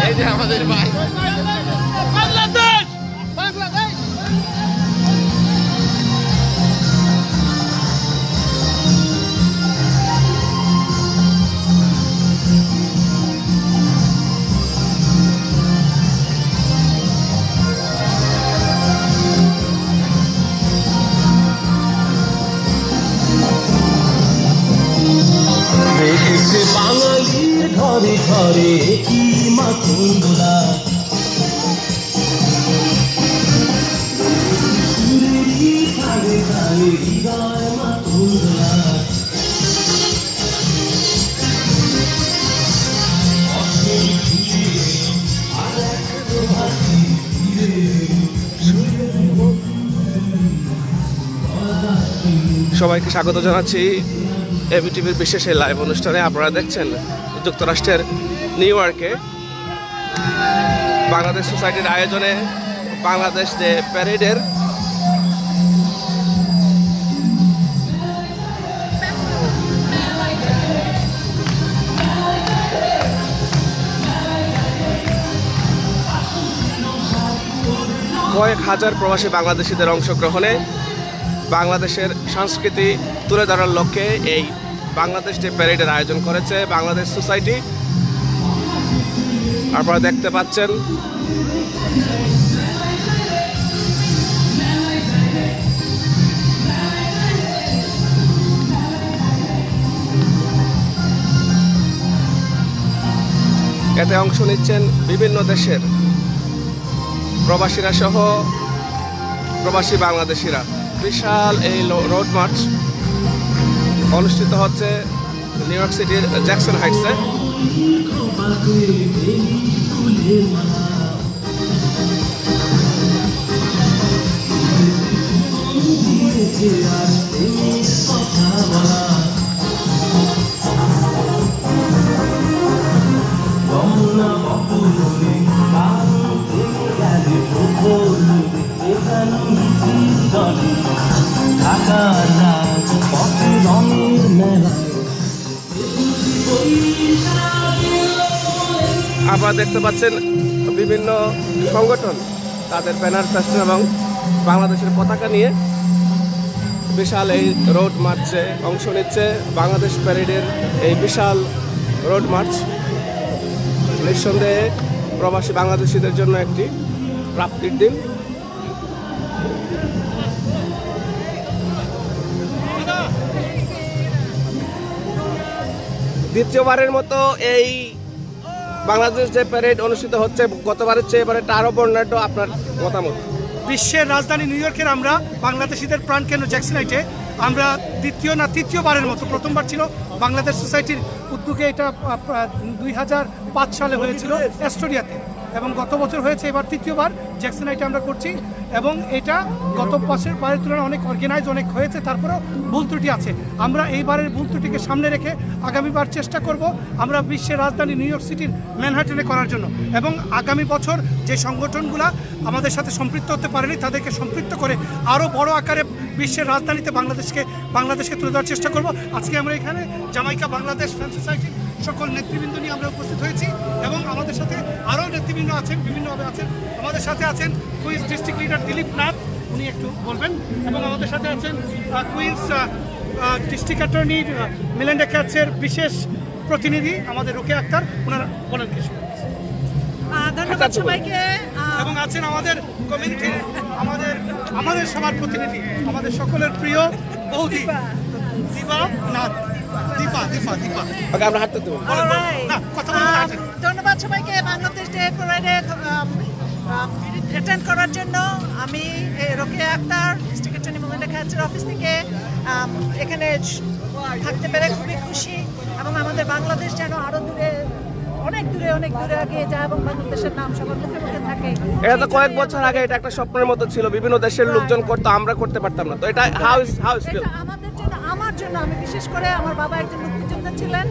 এই যে আমাদের ভাই বাংলাদেশ বাঙালির ঘরে ঘরে কি মাতঙ্গলা সুরেরই তালে তালে হৃদয় মাতঙ্গলা আর এক প্রভাতী সবাইকে স্বাগত জানাচ্ছি এবিটিভির বিশেষ এই লাইভ অনুষ্ঠানে। আপনারা দেখছেন যুক্তরাষ্ট্রের নিউ ইয়র্কে বাংলাদেশ সোসাইটির আয়োজনে বাংলাদেশ ডে প্যারেডের কয়েক হাজার প্রবাসী বাংলাদেশিদের অংশগ্রহণে বাংলাদেশের সংস্কৃতি তুলে ধরার লক্ষ্যে এই বাংলাদেশ ডে প্যারেডের আয়োজন করেছে বাংলাদেশ সোসাইটি। আপনারা দেখতে পাচ্ছেন এতে অংশ নিচ্ছেন বিভিন্ন দেশের প্রবাসীরা সহ প্রবাসী বাংলাদেশিরা। বিশাল এই রোড মার্চ অনুষ্ঠিত হচ্ছে নিউ ইয়র্ক সিটির জ্যাকসন হাইটসে। আপনারা দেখতে পাচ্ছেন বিভিন্ন সংগঠন তাদের ব্যানার ফেস্টুন এবং বাংলাদেশের পতাকা নিয়ে বিশাল এই রোড মার্চে অংশ নিচ্ছে। বাংলাদেশ প্যারেডের এই বিশাল রোড মার্চ নিঃসন্দেহে প্রবাসী বাংলাদেশিদের জন্য একটি প্রাপ্তির দিন। দ্বিতীয়বারের মতো এই বাংলাদেশ যে প্যারেড অনুষ্ঠিত হচ্ছে গতবারের চেয়ে এবারে আরো বর্ণাঢ্য। আপনার মতামত? বিশ্বের রাজধানী নিউ ইয়র্কের আমরা বাংলাদেশিদের প্রাণকেন্দ্র জ্যাকসন হাইটে আমরা দ্বিতীয় না তৃতীয়বারের মতো, প্রথমবার ছিল বাংলাদেশ সোসাইটির উদ্যোগে, এটা 2005 সালে হয়েছিল অ্যাস্টোরিয়াতে, এবং গত বছর হয়েছে এবার তৃতীয়বার জ্যাকসন হাইটে আমরা করছি। এবং এটা গত বছর বারের তুলনায় অনেক অর্গানাইজ অনেক হয়েছে, তারপরেও ভুল ত্রুটি আছে। আমরা এইবারের ভুল ত্রুটিকে সামনে রেখে আগামীবার চেষ্টা করব আমরা বিশ্বের রাজধানী নিউ ইয়র্ক সিটির ম্যানহাটনে করার জন্য, এবং আগামী বছর যে সংগঠনগুলো আমাদের সাথে সম্পৃক্ত হতে পারেনি তাদেরকে সম্পৃক্ত করে আরও বড় আকারে বিশ্বের রাজধানীতে বাংলাদেশকে তুলে ধরার চেষ্টা করব। আজকে আমরা এখানে জামাইকা বাংলাদেশ ফ্যান সোসাইটির সকল নেতৃবৃন্দ নিয়ে আমরা উপস্থিত হয়েছি, এবং আমাদের সাথে আরও নেতৃবৃন্দ আছেন, বিভিন্নভাবে আছেন। আমাদের সাথে আছেন queen's district leader Dilip Nath, উনি একটু বলবেন, এবং আমাদের সাথে আছেন কুইন্স ডিস্ট্রিক্ট অ্যাটর্নি মিলেন্ডা ক্যাটসের বিশেষ প্রতিনিধি আমাদের রোকেয়া আক্তার, ওনারা বলেন কিছু। ধন্যবাদ সবাইকে। এবং আছেন আমাদের কমিউনিটির আমাদের সবার প্রতিনিধি, আমাদের সকলের প্রিয় বৌদি দীপা নাথ। ধন্যবাদ সবাইকে বাংলাদেশ ডে প্যারেডে অ্যাটেন্ড করার জন্য। আমি Rokeya Akter, district attorney Melinda ক্যাটসের অফিস থেকে এখানে থাকতে পেরে খুবই খুশি, এবং আমাদের বাংলাদেশ যেন আরো দূরে অনেক দূরে এগিয়ে যায় এবং বাংলাদেশের নাম সবার মুখে মুখে থাকে। এটা তো কয়েক বছর আগে এটা একটা স্বপ্নের মতো ছিল, বিভিন্ন দেশের লোকজন করতো, আমরা করতে পারতাম না। তো এটা হাউ ইজ আমাদের জন্য, আমার জন্য, আমি বিশেষ করে আমার বাবা একজন মুক্তিযোদ্ধা ছিলেন,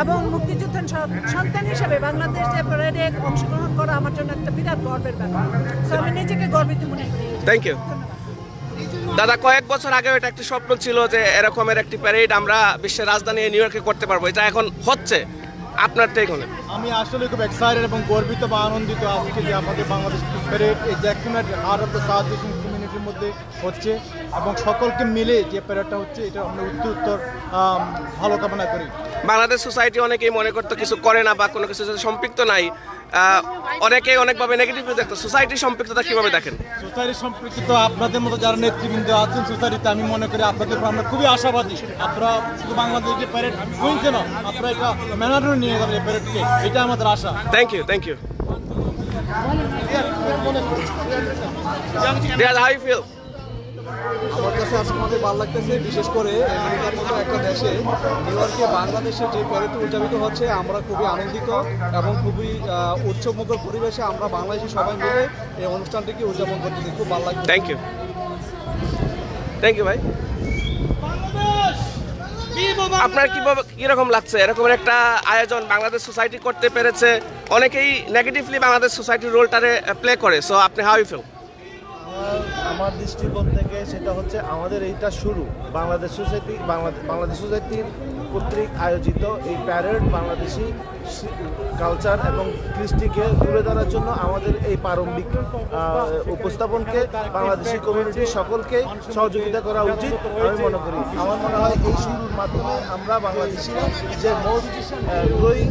এবং মুক্তিযোদ্ধার সন্তান হিসেবে বাংলাদেশ যে প্যারেডে অংশগ্রহণ করা আমার জন্য একটা বিরাট গর্বের ব্যাপার। তো আমি নিজেকে গর্বিত মনে করি। থ্যাংক ইউ দাদা। কয়েক বছর আগে এটা একটা স্বপ্ন ছিল যে এরকমের একটি প্যারেড আমরা বিশ্বের রাজধানী নিউ ইয়র্কে করতে পারবো, এটা এখন হচ্ছে। আপনার টেক হলে। আমি আসলে খুব এক্সাইটেড এবং গর্বিত বা আনন্দিত আজকে যে আমাদের বাংলাদেশ প্যারেড এই Jackson heart of the south Asian কমিউনিটির মধ্যে হচ্ছে এবং সকলকে মিলে যে প্যারেডটা হচ্ছে এটা আমরা উত্তর ভালো কামনা করি। বাংলাদেশ সোসাইটি অনেকেই মনে করতো কিছু করে না বা কোনো কিছুর সাথে সম্পৃক্ত নাই, অনেকেই অনেকভাবে নেগেটিভলি দেখতো। সোসাইটির সম্পৃক্ততা কিভাবে দেখেন? সোসাইটির সম্পৃক্ত আপনাদের মতো যারা নেতৃবৃন্দ আছেন সোসাইটিতে, আমি মনে করি আপনাদের উপর আমরা খুবই আশাবাদী। আপনারা শুধু বাংলাদেশ যে প্যারেড হয়েছে না, আপনারা এটা ম্যানারে নিয়ে যাবেন এই প্যারেডকে, এটা আমাদের আশা। Thank you, thank you. Riyaz, how you feel? আমার কাছে আজকে আমাদের ভালো লাগতেছে, বিশেষ করে আমেরিকার মতো একটা দেশে নিউ ইয়র্কে বাংলাদেশের যে প্যারেড উদযাপিত হচ্ছে, আমরা খুবই আনন্দিত এবং খুবই উৎসবমুখর পরিবেশে আমরা বাংলাদেশি সবাই মিলে এই অনুষ্ঠানটিকে উদযাপন করতেছি, খুব ভালো লাগছে। থ্যাংক ইউ, থ্যাংক ইউ ভাই। আপনার কিরকম লাগছে এরকম একটা আয়োজন বাংলাদেশ সোসাইটি করতে পেরেছে? অনেকেই নেগেটিভলি বাংলাদেশ সোসাইটির রোলটারে প্লে করে, সো আপনি হাউ ইউ ফিল? আমার দৃষ্টিকোণ থেকে সেটা হচ্ছে আমাদের এইটা শুরু বাংলাদেশ সোসাইটির কর্তৃক আয়োজিত এই প্যারেড বাংলাদেশি কালচার এবং কৃষ্টিকে তুলে ধরার জন্য আমাদের এই প্রারম্ভিক উপস্থাপনকে বাংলাদেশি কমিউনিটির সকলকে সহযোগিতা করা উচিত আমি মনে করি। আমার মনে হয় এই শুরুর মাধ্যমে আমরা বাংলাদেশিরা যে most growing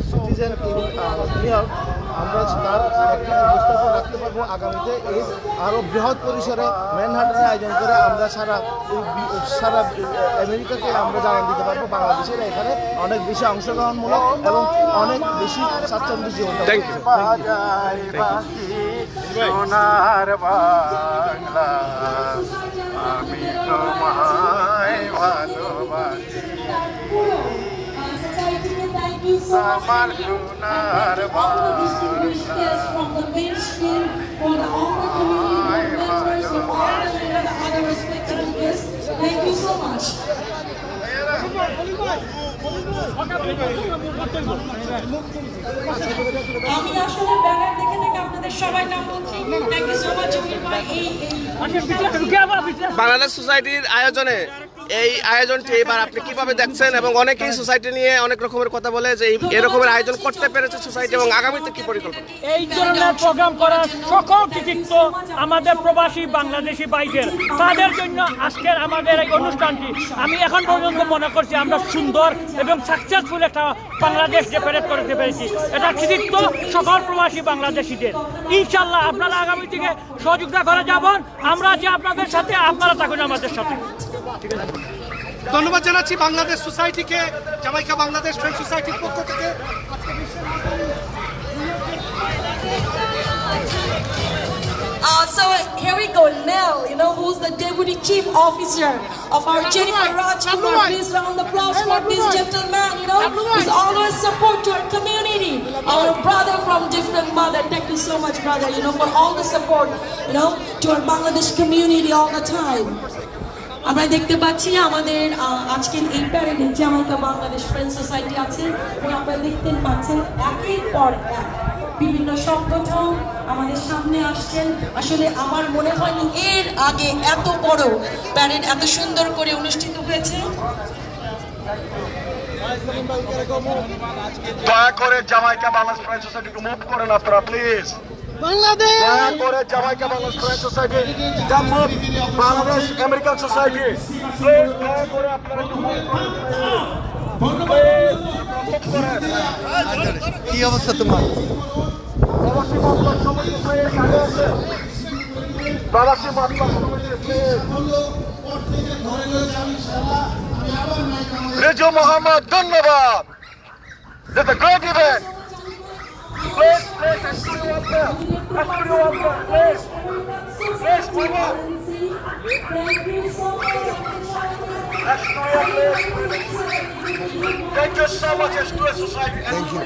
citizen in new York, আমরা তার একটি উপস্থাপন রাখতে পারবো আগামীতে। এই আরও বৃহৎ পরিসরে ম্যানহাটনে আয়োজন করে আমরা সারা আমেরিকাকে আমরা জানান দিতে পারবো বাংলাদেশের এখানে অনেক বেশি অংশগ্রহণমূলক এবং অনেক বেশি স্বাচ্ছন্দ্য জীবন। Thank you. সোনার বাংলা আমি তোমায় ভালোবাসি, আমার সোনার Thank you so much. আমি আসলে ব্যানার দেখে দেখে আপনাদের সবাই নাম বলছি। থ্যাংক ইউ সো মাচ জমির ভাই। বাংলাদেশ সোসাইটির আয়োজনে এই আয়োজনটি এবার আপনি কিভাবে দেখছেন? এবং অনেকেই সোসাইটি নিয়ে অনেক রকমের কথা বলে যে এরকমের আয়োজন করতে পেরেছে সোসাইটি, এবং আগামীতে কি পরিকল্পনা? এই ধরনের প্রোগ্রাম করার সকল কৃতিত্ব আমাদের প্রবাসী বাংলাদেশি ভাইদের, তাদের জন্য আজকের আমাদের এই অনুষ্ঠানটি আমি এখন পর্যন্ত মনে করছি আমরা সুন্দর এবং সাকসেসফুল একটা বাংলাদেশ যে প্যারেড করতে পেরেছি, এটা কৃতিত্ব সকল প্রবাসী বাংলাদেশিদের। ইনশাল্লাহ আপনারা আগামী থেকে সহযোগিতা করে যাবেন, আমরা যে আপনাদের সাথে, আপনারা থাকুন আমাদের সাথে। ধন্যবাদ জানাচ্ছি বাংলাদেশ সোসাইটিকে, জামাইকা বাংলাদেশ ফ্রেন্ড সোসাইটির পক্ষ থেকে। So here we go, Nell, who's the Deputy Chief Officer of our Jennifer Rajkumar. Please round the applause for this gentleman, who's always support to our community. Our brother from different mother. Thank you so much, brother, for all the support, to our Bangladesh community all the time. আমরা দেখতে পাচ্ছি আমাদের আজকের এই প্যারেডে Jamaica Bangladesh friend society আছে, এবং আপনারা দেখতে পাচ্ছেন একের পর এক বিভিন্ন সংগঠন আমাদের সামনে আসছেন। আসলে আমার মনে হয়নি এর আগে এত বড় প্যারেড এত সুন্দর করে অনুষ্ঠিত হয়েছে। দয়া করে জামাইকা বাংলাদেশ ফ্রেন্ড সোসাইটিকে মুভ করেন আপনারা প্লিজ। বাংলাদেশ দয়া করে Jamaica Bangladesh friend society, Bangladesh American society please দয়া করে আপনারা কি অবস্থা তোমার? প্রবাসী মন্ত্রক সমিতি প্লিজ আগে আছে, প্রবাসী মন্ত্রক সমিতি প্লিজ। রেজু মোহাম্মদ ধন্যবাদ। This is a great event. Please, studio up there. Studio up there, please. Please, move up. Studio, please. Thank you so much, Studio Society. Thank you.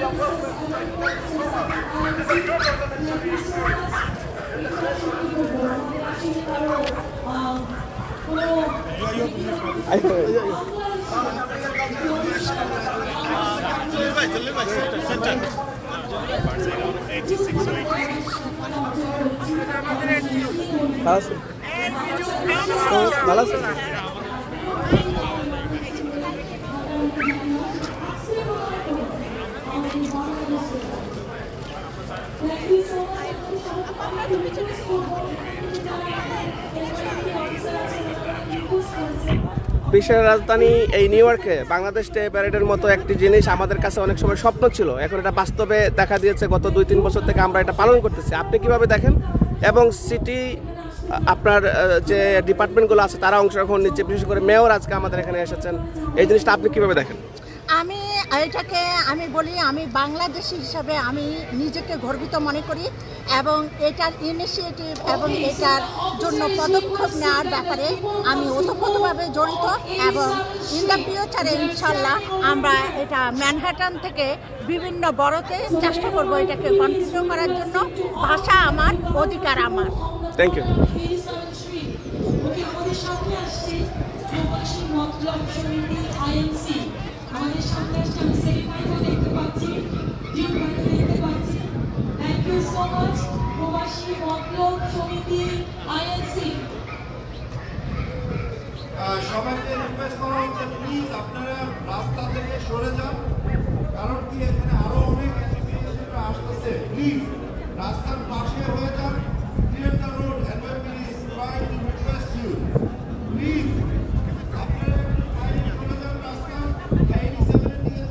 ভালো আছে। বিশ্বের রাজধানী এই নিউ ইয়র্কে বাংলাদেশ ডে প্যারেডের মতো একটি জিনিস আমাদের কাছে অনেক সময় স্বপ্ন ছিল, এখন এটা বাস্তবে দেখা দিয়েছে। গত 2-3 বছর থেকে আমরা এটা পালন করতেছি। আপনি কিভাবে দেখেন? এবং সিটি আপনার যে ডিপার্টমেন্টগুলো আছে তারা অংশগ্রহণ নিচ্ছে, বিশেষ করে মেয়র আজকে আমাদের এখানে এসেছেন, এই জিনিসটা আপনি কিভাবে দেখেন? আমি এটাকে বলি, আমি বাংলাদেশি হিসাবে আমি নিজেকে গর্বিত মনে করি এবং এটার ইনিশিয়েটিভ এবং এটার জন্য পদক্ষেপ নেওয়ার ব্যাপারে আমি ওতপ্রোতভাবে জড়িত এবং ইন দ্য ফিউচারে ইনশাল্লাহ আমরা এটা ম্যানহাটন থেকে বিভিন্ন বড়তে চেষ্টা করব এটাকে কন্টিনিউ করার জন্য। ভাষা আমার, অধিকার আমার। Thank you. আমাদের সামনে আসছে, আমি সেলিব্রেটও দেখতে পাচ্ছি, জিওফাইটা দেখতে পাচ্ছি। থ্যাংক ইউ সো মাচ প্রবাসী মতলব সমিতি আইএনসি। সবাইকে রিকোয়েস্ট করা হচ্ছে প্লিজ আপনারা রাস্তা থেকে সরে যান, কারণ কি এখানে আরো অনেক অ্যাসোসিয়েশনরা আসতেছে। প্লিজ রাস্তার পাশে হয়ে যান, clear the road and we please try to request you please আপনারা বাইরে সরে যান রাস্তা 87 এর দিকে।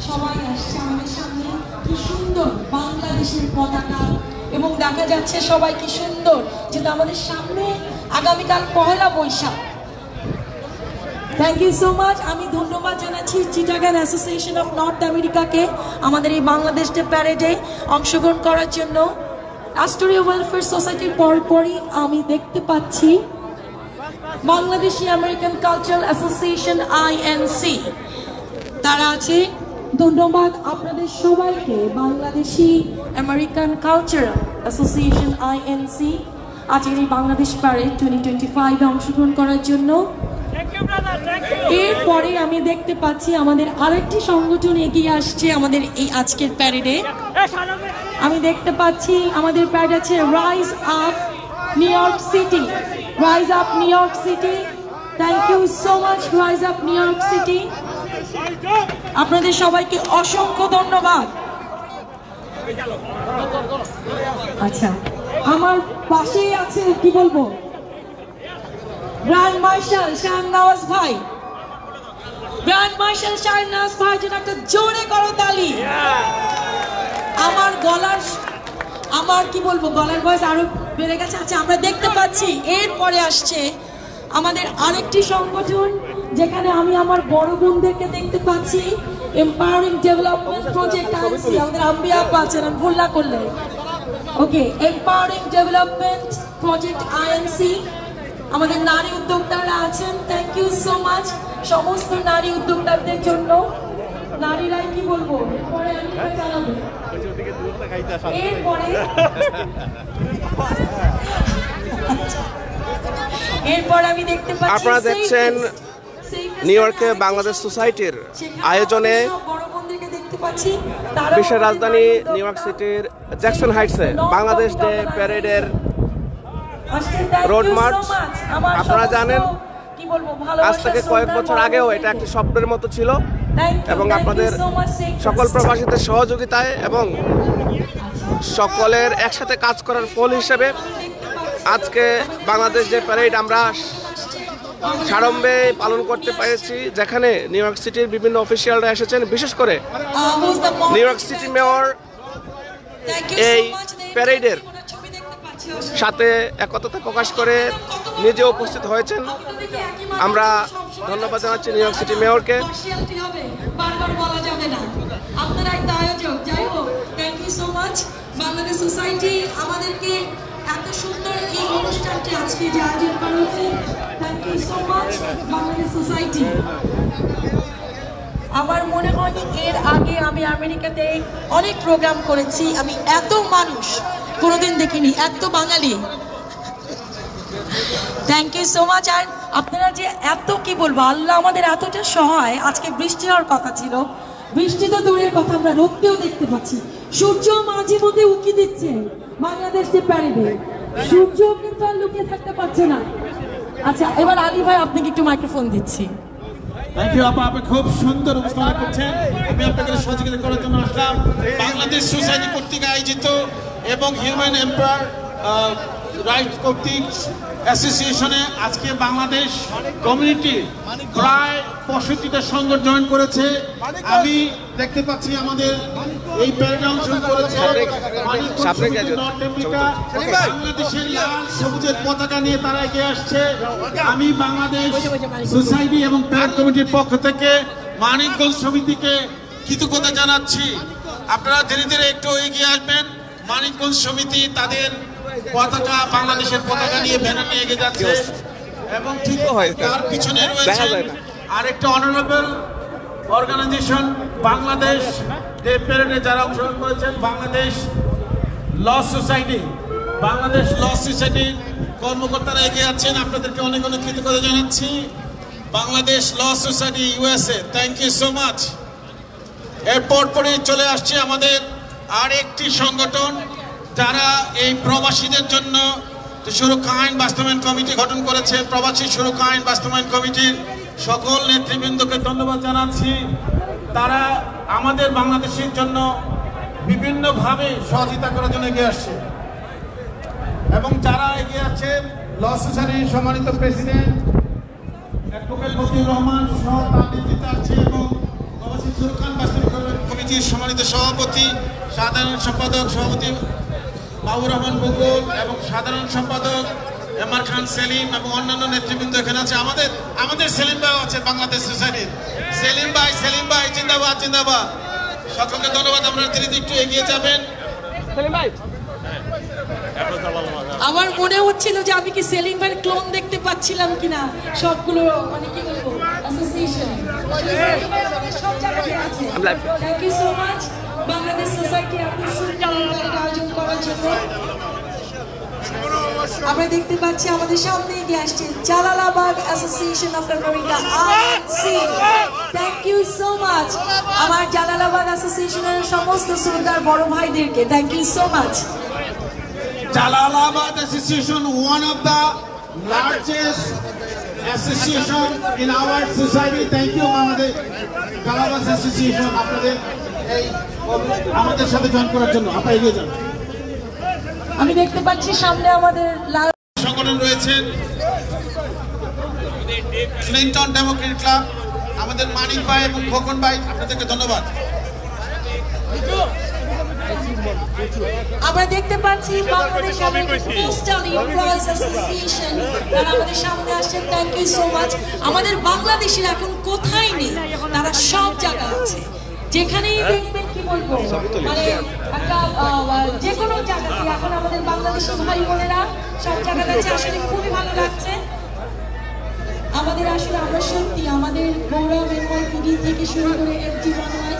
সবাই আসছে আমাদের সামনে, কি সুন্দর বাংলাদেশের পতাকা এবং দেখা যাচ্ছে সবাই কি সুন্দর, যেটা আমাদের সামনে আগামীকাল Pohela Boishakh. Thank you so much. আমি ধন্যবাদ জানাচ্ছি চিটাগাং অ্যাসোসিয়েশন অফ নর্থ আমেরিকাকে আমাদের এই বাংলাদেশ ডে প্যারেডে অংশগ্রহণ করার জন্য। রাষ্ট্রীয় ওয়েলফেয়ার সোসাইটির পরপরই আমি দেখতে পাচ্ছি Bangladeshi American cultural association INC, তারা আছে। ধন্যবাদ আপনাদের সবাইকে। Bangladeshi American cultural association INC আজকের এই বাংলাদেশ প্যারেড 2025-এ অংশগ্রহণ করার জন্য। এরপরে আমি দেখতে পাচ্ছি আমাদের আরেকটি সংগঠন এগিয়ে আসছে আমাদের এই আজকের প্যারেডে। আমি দেখতে পাচ্ছি আমাদের প্যারেড আছে rise up New York city. Rise up New York city, thank you so much rise up New York city. আপনাদের সবাইকে অসংখ্য ধন্যবাদ। আচ্ছা, আমার পাশেই আছে কি বলবো গ্র্যান্ড মার্শাল শাহনওয়াজ ভাই। গ্র্যান্ড মার্শাল শাহনওয়াজ ভাই জন্য একটা জোরে করো তালি। আমার কি বলবো গলার ভয়েস আরো বেড়ে গেছে। আচ্ছা, আমরা দেখতে পাচ্ছি এরপরে আসছে আমাদের আরেকটি সংগঠন, যেখানে আমি আমার বড় বোনদেরকে দেখতে পাচ্ছি। এম্পাওয়ারিং ডেভেলপমেন্ট প্রজেক্ট আইএনসি, আমাদের আম্বিয়া আছেন, আমি ভুল না করলে। ওকে, এম্পাওয়ারিং ডেভেলপমেন্ট প্রজেক্ট আইএনসি, আমাদের নারী উদ্যোক্তারা আছেন। থ্যাংক ইউ সো মাচ সমস্ত নারী উদ্যোক্তাদের জন্য। নারীরাই কি বলবো, এরপর আমি দেখতে পাচ্ছি আপনারা দেখছেন নিউ ইয়র্কে বাংলাদেশ সোসাইটির আয়োজনে বিশ্বের রাজধানী নিউ ইয়র্ক সিটির জ্যাকসন হাইটসে বাংলাদেশ ডে প্যারেডের রোড মার্চ। আপনারা জানেন আজ থেকে কয়েক বছর আগেও এটা একটি স্বপ্নের মতো ছিল এবং আপনাদের সকল প্রবাসীদের সহযোগিতায় এবং সকলের একসাথে কাজ করার ফল হিসেবে আজকে বাংলাদেশ ডে প্যারেড আমরা সাড়ম্বে পালন করতে পেরেছি, যেখানে নিউ ইয়র্ক সিটির বিভিন্ন অফিসিয়ালরা এসেছেন। বিশেষ করে নিউ ইয়র্ক সিটি মেয়র এই প্যারেডের সাথে একতা প্রকাশ করে নিজে উপস্থিত হয়েছেন। আমরা ধন্যবাদ জানাচ্ছি নিউ ইয়র্ক সিটি মেয়রকে। বাংলাদেশ সোসাইটি আমাদেরকে এত সুন্দর এই অনুষ্ঠানটি আজকে যে আয়োজন করা হয়েছে, thank you so much Bangladesh society. আমার মনে হয় এর আগে আমি আমেরিকাতে অনেক প্রোগ্রাম করেছি, আমি এত মানুষ কোনোদিন দেখিনি, এত Bengali. Thank you so much. আর আপনারা যে এত কি বলবো, আল্লাহ আমাদের এতটা সহায়। আজকে বৃষ্টি হওয়ার কথা ছিল, বৃষ্টি তো দূরের কথা, আমরা রোদকেও দেখতে পাচ্ছি। সূর্য মাঝে মধ্যে উকি দিচ্ছে বাংলাদেশ যে প্যারেডে, সূর্য কিন্তু আর লুকিয়ে থাকতে পারছে না। আচ্ছা, এবার আলী ভাই আপনাকে একটু মাইক্রোফোন দিচ্ছি। থ্যাংক ইউ আপা, আপনি খুব সুন্দর উপস্থাপনা করছেন। আমি আপনাকে সহযোগিতা করার জন্য আসলাম। বাংলাদেশ সোসাইটি কর্তৃক আয়োজিত এবং হিউম্যান এম্পায়ার রাইটস কর্তৃক অ্যাসোসিয়েশনে আজকে বাংলাদেশ কমিউনিটি প্রায় 65টা সংগঠন জয়েন করেছে। আমি দেখতে পাচ্ছি আমাদের এই প্যারেডে অংশগ্রহণ করেছে বাংলাদেশের লাল সবুজের পতাকা নিয়ে তারা এগিয়ে আসছে। আমি বাংলাদেশ সোসাইটি এবং প্যারেড কমিটির পক্ষ থেকে মানিকগঞ্জ সমিতিকে কৃতজ্ঞতা জানাচ্ছি। আপনারা ধীরে ধীরে একটু এগিয়ে আসবেন। মানিকগঞ্জ সমিতি তাদের পতাকা, বাংলাদেশের পতাকা নিয়ে ব্যানার নিয়ে এগিয়ে যাচ্ছে এবং ঠিক তার পিছনে রয়েছে আরেকটা অনারেবল অর্গানাইজেশন বাংলাদেশ যে প্যারেডে যারা অংশগ্রহণ করেছেন, Bangladesh law society. Bangladesh law সোসাইটির কর্মকর্তারা এগিয়ে যাচ্ছেন, আপনাদেরকে অনেক অনেক কৃতজ্ঞতা জানাচ্ছি। Bangladesh law society USA, thank you so much. এরপর পরে চলে আসছে আমাদের আর একটি সংগঠন যারা এই প্রবাসীদের জন্য সুরক্ষা আইন বাস্তবায়ন কমিটি গঠন করেছে। প্রবাসী সুরক্ষা আইন বাস্তবায়ন কমিটির সকল নেতৃবৃন্দকে ধন্যবাদ জানাচ্ছি। তারা আমাদের বাংলাদেশের জন্য বিভিন্নভাবে সহযোগিতা করার জন্য এগিয়ে আসছে এবং যারা এগিয়ে আছেন ল সোসাইটির সম্মানিত প্রেসিডেন্ট অ্যাডভোকেট মতিউর রহমান সহ তার নেতৃত্বে আছে এবং প্রবাসী সুরক্ষা আইন বাস্তবায়ন কমিটির সম্মানিত সভাপতি, সাধারণ সম্পাদক সভাপতি বাবুর রহমান বকুল এবং সাধারণ সম্পাদক এমআর খান সেলিম এবং অন্যান্য নেতৃবৃন্দ এখানে আছে। আমাদের সেলিম ভাই আছে বাংলাদেশ সোসাইটির। সেলিম ভাই জিন্দাবাদ জিন্দাবাদ। সকলকে ধন্যবাদ। আপনারা ধীরে ধীরে একটু এগিয়ে যাবেন। আমার মনে হচ্ছিল যে আমি কি সেলিম ভাইয়ের ক্লোন দেখতে পাচ্ছিলাম কিনা, সবগুলো মানে কি বলবো অ্যাসোসিয়েশন সব জায়গায় আছে। Thank you so much Bangladesh society এত সুন্দর আয়োজন করার জন্য। আমরা দেখতে পাচ্ছি আমাদের সামনে এগিয়ে আসছে Jalalabad association of America RC. Thank you so much আমার জালালাবাদ অ্যাসোসিয়েশনের সমস্ত শ্রদ্ধার বড় ভাইদেরকে thank you so much. Jalalabad Association, one of the largest association in our society. Thank you, Jalalabad Association. আপনাদের এই আমাদের সাথে জয়েন করার জন্য আপনারা এগিয়ে যান। আমি দেখতে পাচ্ছি সামনে আমাদের লাল সংগঠন রয়েছেন ক্লিনটন ডেমোক্রেটিক ক্লাব, আমাদের মানিক ভাই এবং খোকন ভাই, আপনাদেরকে ধন্যবাদ। আমরা দেখতে পাচ্ছি বাংলাদেশ পোস্টাল এমপ্লয়িজ অ্যাসোসিয়েশন, তারা আমাদের সামনে আসছেন। Thank you so much. আমাদের বাংলাদেশের এখন কোথায় নেই, তারা সব জায়গায় আছে। যেখানেই দেখবেন কি বলবো মানে একটা যে কোনো জায়গাতে এখন আমাদের বাংলাদেশি ভাই বোনেরা সব জায়গাতে আছে। আসলে খুবই ভালো লাগছে আমাদের। আসলে আমরা সত্যি আমাদের গৌরব এমআইপিডি থেকে শুরু করে এফটি বাংলায়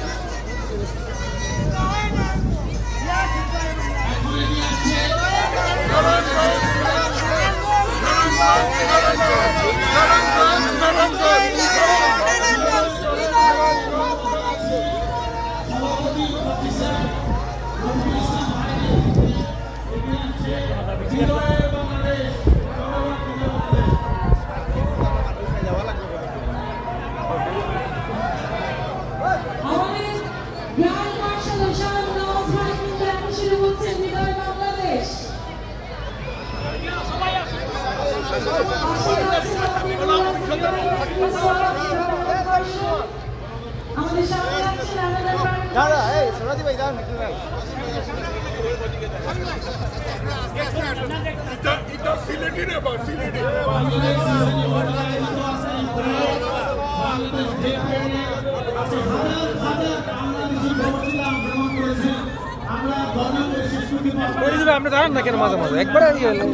আমরা জানেন না কেন মাঝে মাঝে একবার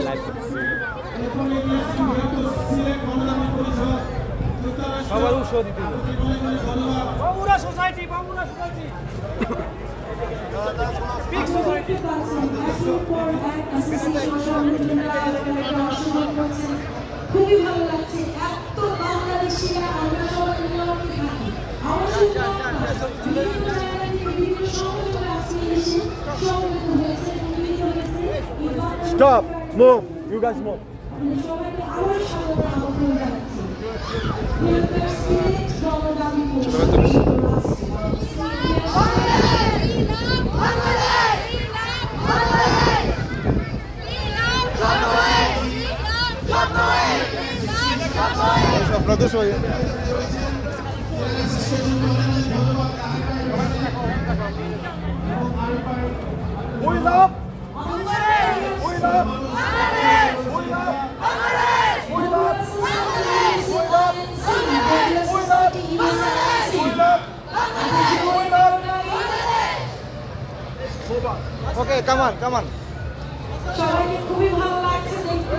লাইভ সবার উৎস দিতে বগুড়া সোসাইটি বিগ সোসাইটি খুবই ভালো লাগছে এত বাংলাদেশিরা আমরা সবাই নিয়মকে থাকি আমরা বিভিন্ন জায়গা থেকে বিভিন্ন সংগঠন আজকে এসে সমবেত হয়েছে Stop! Move! You guys move! সবাইকে আবার স্বাগত আমন্ত্রণ জানাচ্ছি president গণদাবি Okay, come on, come on. সবাইকে খুবই ভালো লাগছে দেখতে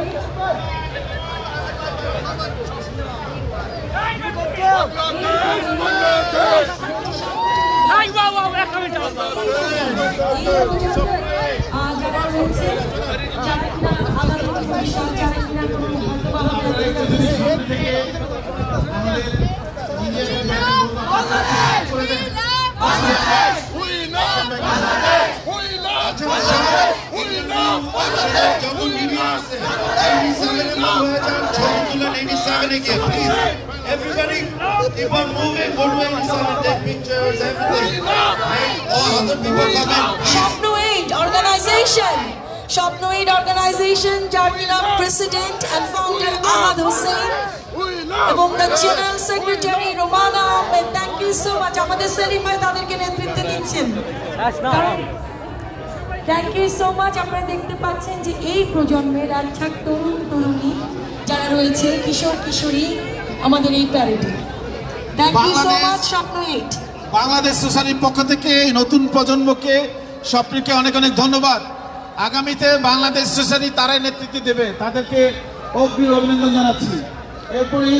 যারা রয়েছে যারা কিনা আগামী ভবিষ্যৎ যারা কিনা কোনো Everybody, keep on moving, go to 87, take pictures, everything. All other people come in. Swapno aid organisation Swapno aid organisation যার কিনা president and founder Ahad Hossain এবং the general secretary Romana Ahmed thank you so much আমাদের সেলিম ভাই তাদেরকে নেতৃত্ব দিচ্ছেন থ্যাংক ইউ সো মাচ আপনারা দেখতে পাচ্ছেন যে এই প্রজন্মের আচ্ছাক তরুণ তরুণী যারা রয়েছে কিশোর কিশোরী আমাদের এই প্যারেডে থ্যাংক ইউ সো মাচ স্বপ্ন এইড বাংলাদেশ সোসাইটির পক্ষ থেকে নতুন প্রজন্মকে স্বপ্নকে অনেক অনেক ধন্যবাদ। আগামীতে বাংলাদেশ সোসাইটি তারাই নেতৃত্ব দেবে, তাদেরকে অগ্রিম অভিনন্দন জানাচ্ছি। এরপরই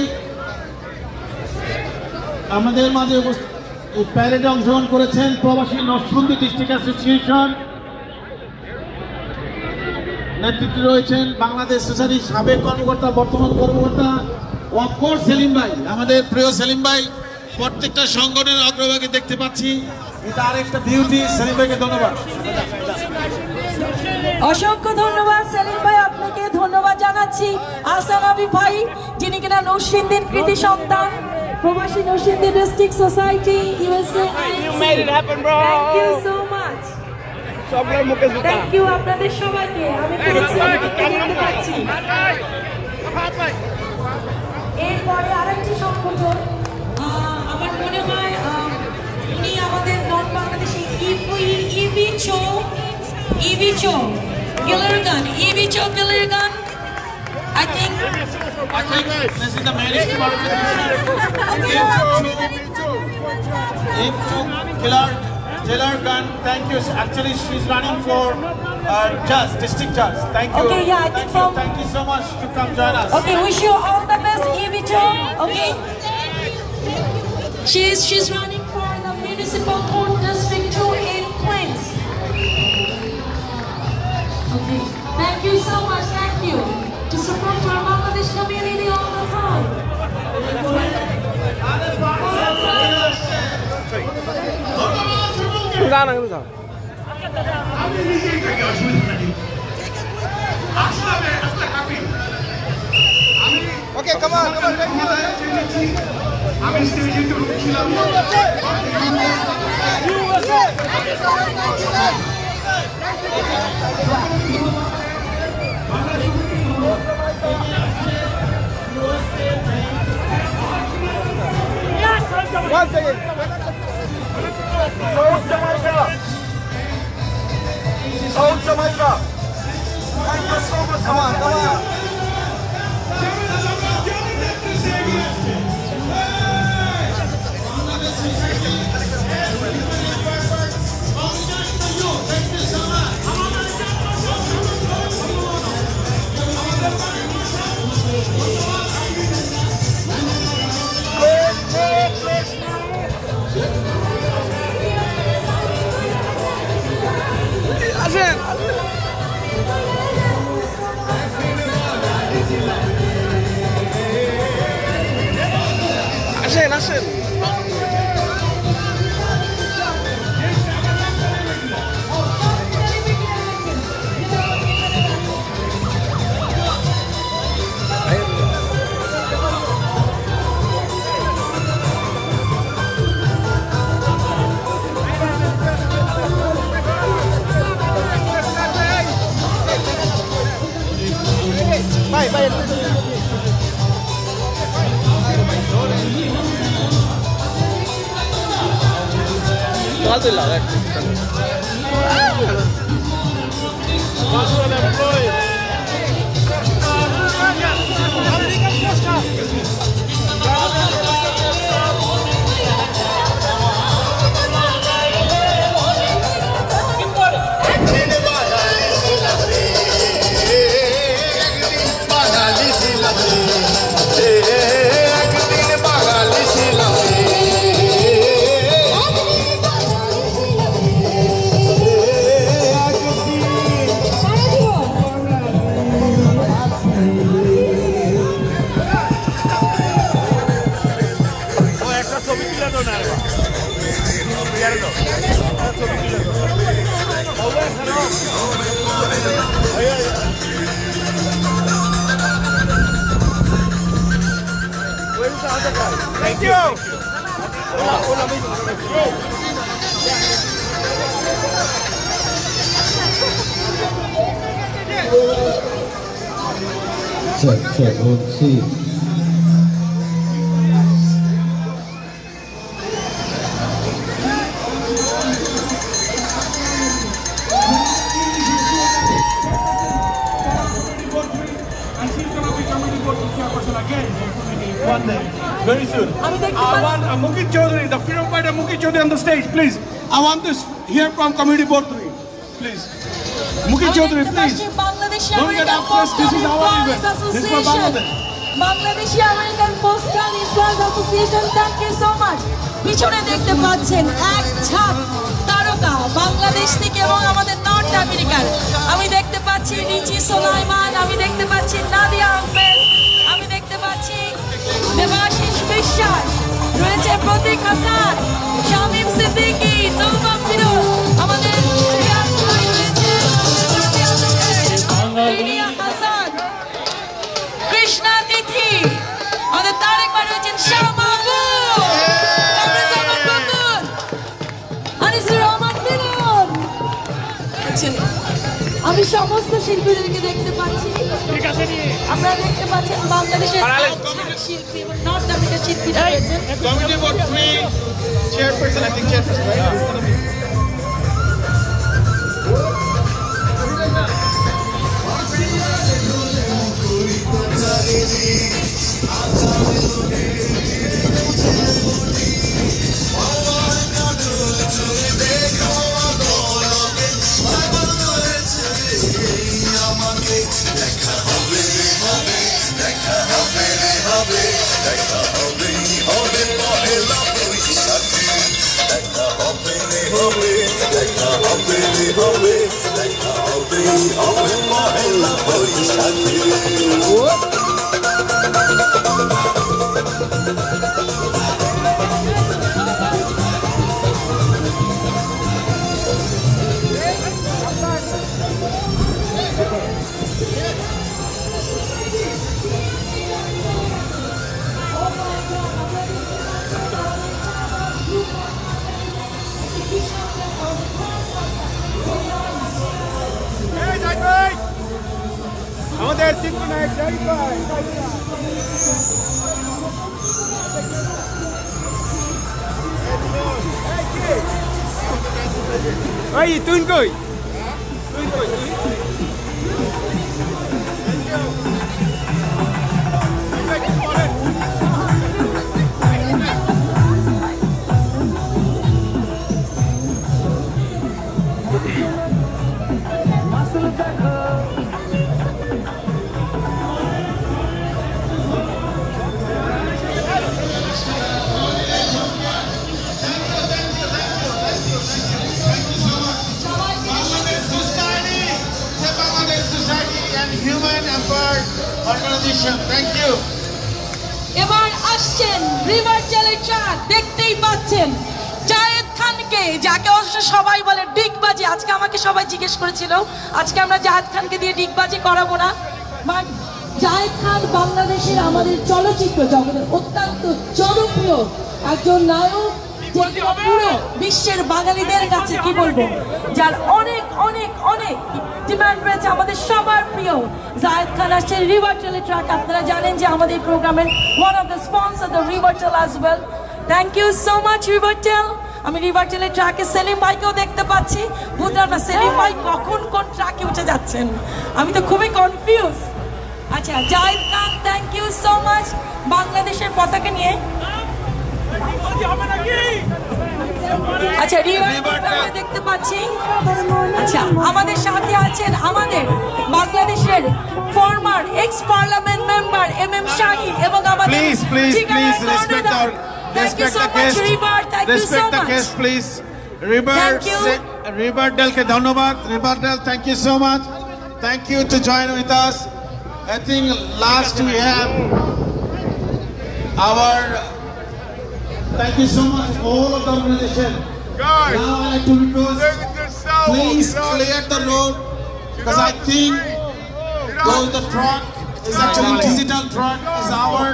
আমাদের মাঝে এই প্যারেডে অংশগ্রহণ করেছেন প্রবাসী নরসিংদী ডিস্ট্রিক্ট অ্যাসোসিয়েশন, নেতৃত্বে রয়েছেন বাংলাদেশ সোসাইটির সাবেক কর্মকর্তা বর্তমান কর্মকর্তা অফকোর্স সেলিম ভাই, আমাদের প্রিয় সেলিম ভাই। প্রত্যেকটা সংগঠনের অগ্রভাগে দেখতে পাচ্ছি, এটা আরেকটা বিউটি। সেলিম ভাইকে ধন্যবাদ, অসংখ্য ধন্যবাদ সেলিম ভাই, আপনাকে ধন্যবাদ জানাচ্ছি। আহসান হাবিব ভাই যিনি কিনা নরসিংদীর কৃতি সন্তান, প্রবাসী Narsingdi district society USA. Thank you so much, thank you আপনাদের সবাইকে। আমি দেখতে পাচ্ছি এরপরে আরেকটি সংগঠন, আমার মনে হয় উনি আমাদের নন Bangladeshi ইভিচো Gilligan, Ivicho Gilligan. I think this is the managing Gilligan, thank you. Actually, she's running for judge, district judge. Thank you. Okay, yeah, I think thank you so much to come join us. Okay, wish you all the best, Ivicho. Okay. She's running for the Municipal Court District 2 in Queens. Okay, thank you so much, thank you. To support our Bangladesh community all the time. Okay, come on, come on. I'm still to one second. South Jamaica. South Jamaica. Thank you so much. Come on, come on. Go! Thank you. Check, let's see. One day, very soon. I want Mukit Chaudhary, the freedom fighter Mukit Chaudhary on the stage, please. I want to hear from Community Board 3, please. Mukit Chaudhary, please. Don't get upset, this is our event. This is for Bangladesh. Bangladeshi American Postal Employees Association, thank you so much. পিছনে দেখতে পাচ্ছেন এক ঝাঁক তারকা বাংলাদেশ থেকে এবং আমাদের north আমেরিকার। আমি দেখতে পাচ্ছি রিচি সোলাইমান, আমি দেখতে পাচ্ছি নাদিয়া আহমেদ, আমি দেখতে পাচ্ছি দেবাশিস বিশ্বাস, রয়েছে প্রতীক হাসান, শামীম সিদ্দিকী, নৌবা ফিরোজ, আমাদের হাসান, কৃষ্ণা তিথি, আমাদের তারেক ভাই রয়েছেন, শাহ মাহবুব, আনিসুর রহমান মিলন। আমি সমস্ত শিল্পীদেরকে দেখতে পাচ্ছি। আপনারা দেখতে পাচ্ছেন বাংলাদেশের শিল্পী এবং নর্থ আমেরিকার শিল্পীরা রয়েছেন। Community Board 3 chairperson, I think chairperson, right? আমাদের চিত্রনায়ক জয় ভাই, ওই তুই কই, তুই কই, এবার আসছেন রিভার জেলের চাঁদ, দেখতেই পাচ্ছেন জায়েদ খানকে, যাকে অবশ্য সবাই বলে ডিগবাজি। আজকে আমাকে সবাই জিজ্ঞেস করেছিল, আজকে আমরা জায়েদ খানকে দিয়ে ডিগবাজি করাবো না, বাট জায়েদ খান বাংলাদেশের আমাদের চলচ্চিত্র জগতের অত্যন্ত জনপ্রিয় একজন নায়ক, পুরো বিশ্বের বাঙালিদের কাছে কি বলবো, যার অনেক অনেক অনেক ডিমান্ড রয়েছে আমাদের সবার প্রিয় জায়েদ খান আসছে রিভার টেলের ট্রাক। আপনারা জানেন যে আমাদের প্রোগ্রামের one of the sponsor the River Tale as well. Thank you so much River Tale. আমি রিভার টেলের ট্রাকে সেলিম ভাইকেও দেখতে পাচ্ছি। বুঝলাম না সেলিম ভাই কখন কোন ট্রাকে উঠে যাচ্ছেন, আমি তো খুবই কনফিউজ। আচ্ছা Zayed Khan thank you so much. বাংলাদেশের পতাকা নিয়ে আচ্ছা রিভার দেখতে পাচ্ছি। আচ্ছা আমাদের সাথে আছেন আমাদের বাংলাদেশের former ex parliament member M Shahin এবং আমাদের Please respect the guest, please. River Del ke dhanyabad. River Del, thank you so much. Thank you to join with us. I think last we have our. Thank you so much all of the organization. Guys, now I like to request, please clear the road because I think the truck is actually digital truck is our.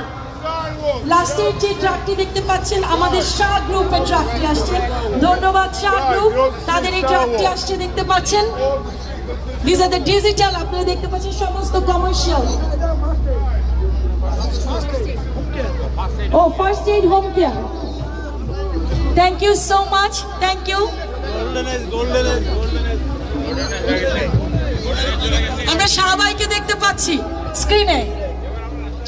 লাস্টের যে ট্রাকটি দেখতে পাচ্ছেন আমাদের শাহ গ্রুপের ট্রাকটি আসছে। ধন্যবাদ Shah group, তাদের এই ট্রাকটি আসছে দেখতে পাচ্ছেন। দিস আর দ্য ডিজিটাল, আপনারা দেখতে পাচ্ছেন সমস্ত কমার্শিয়াল। ও first aid home care, thank you so much, thank you. আমরা শাহবাইকে দেখতে পাচ্ছি স্ক্রিনে,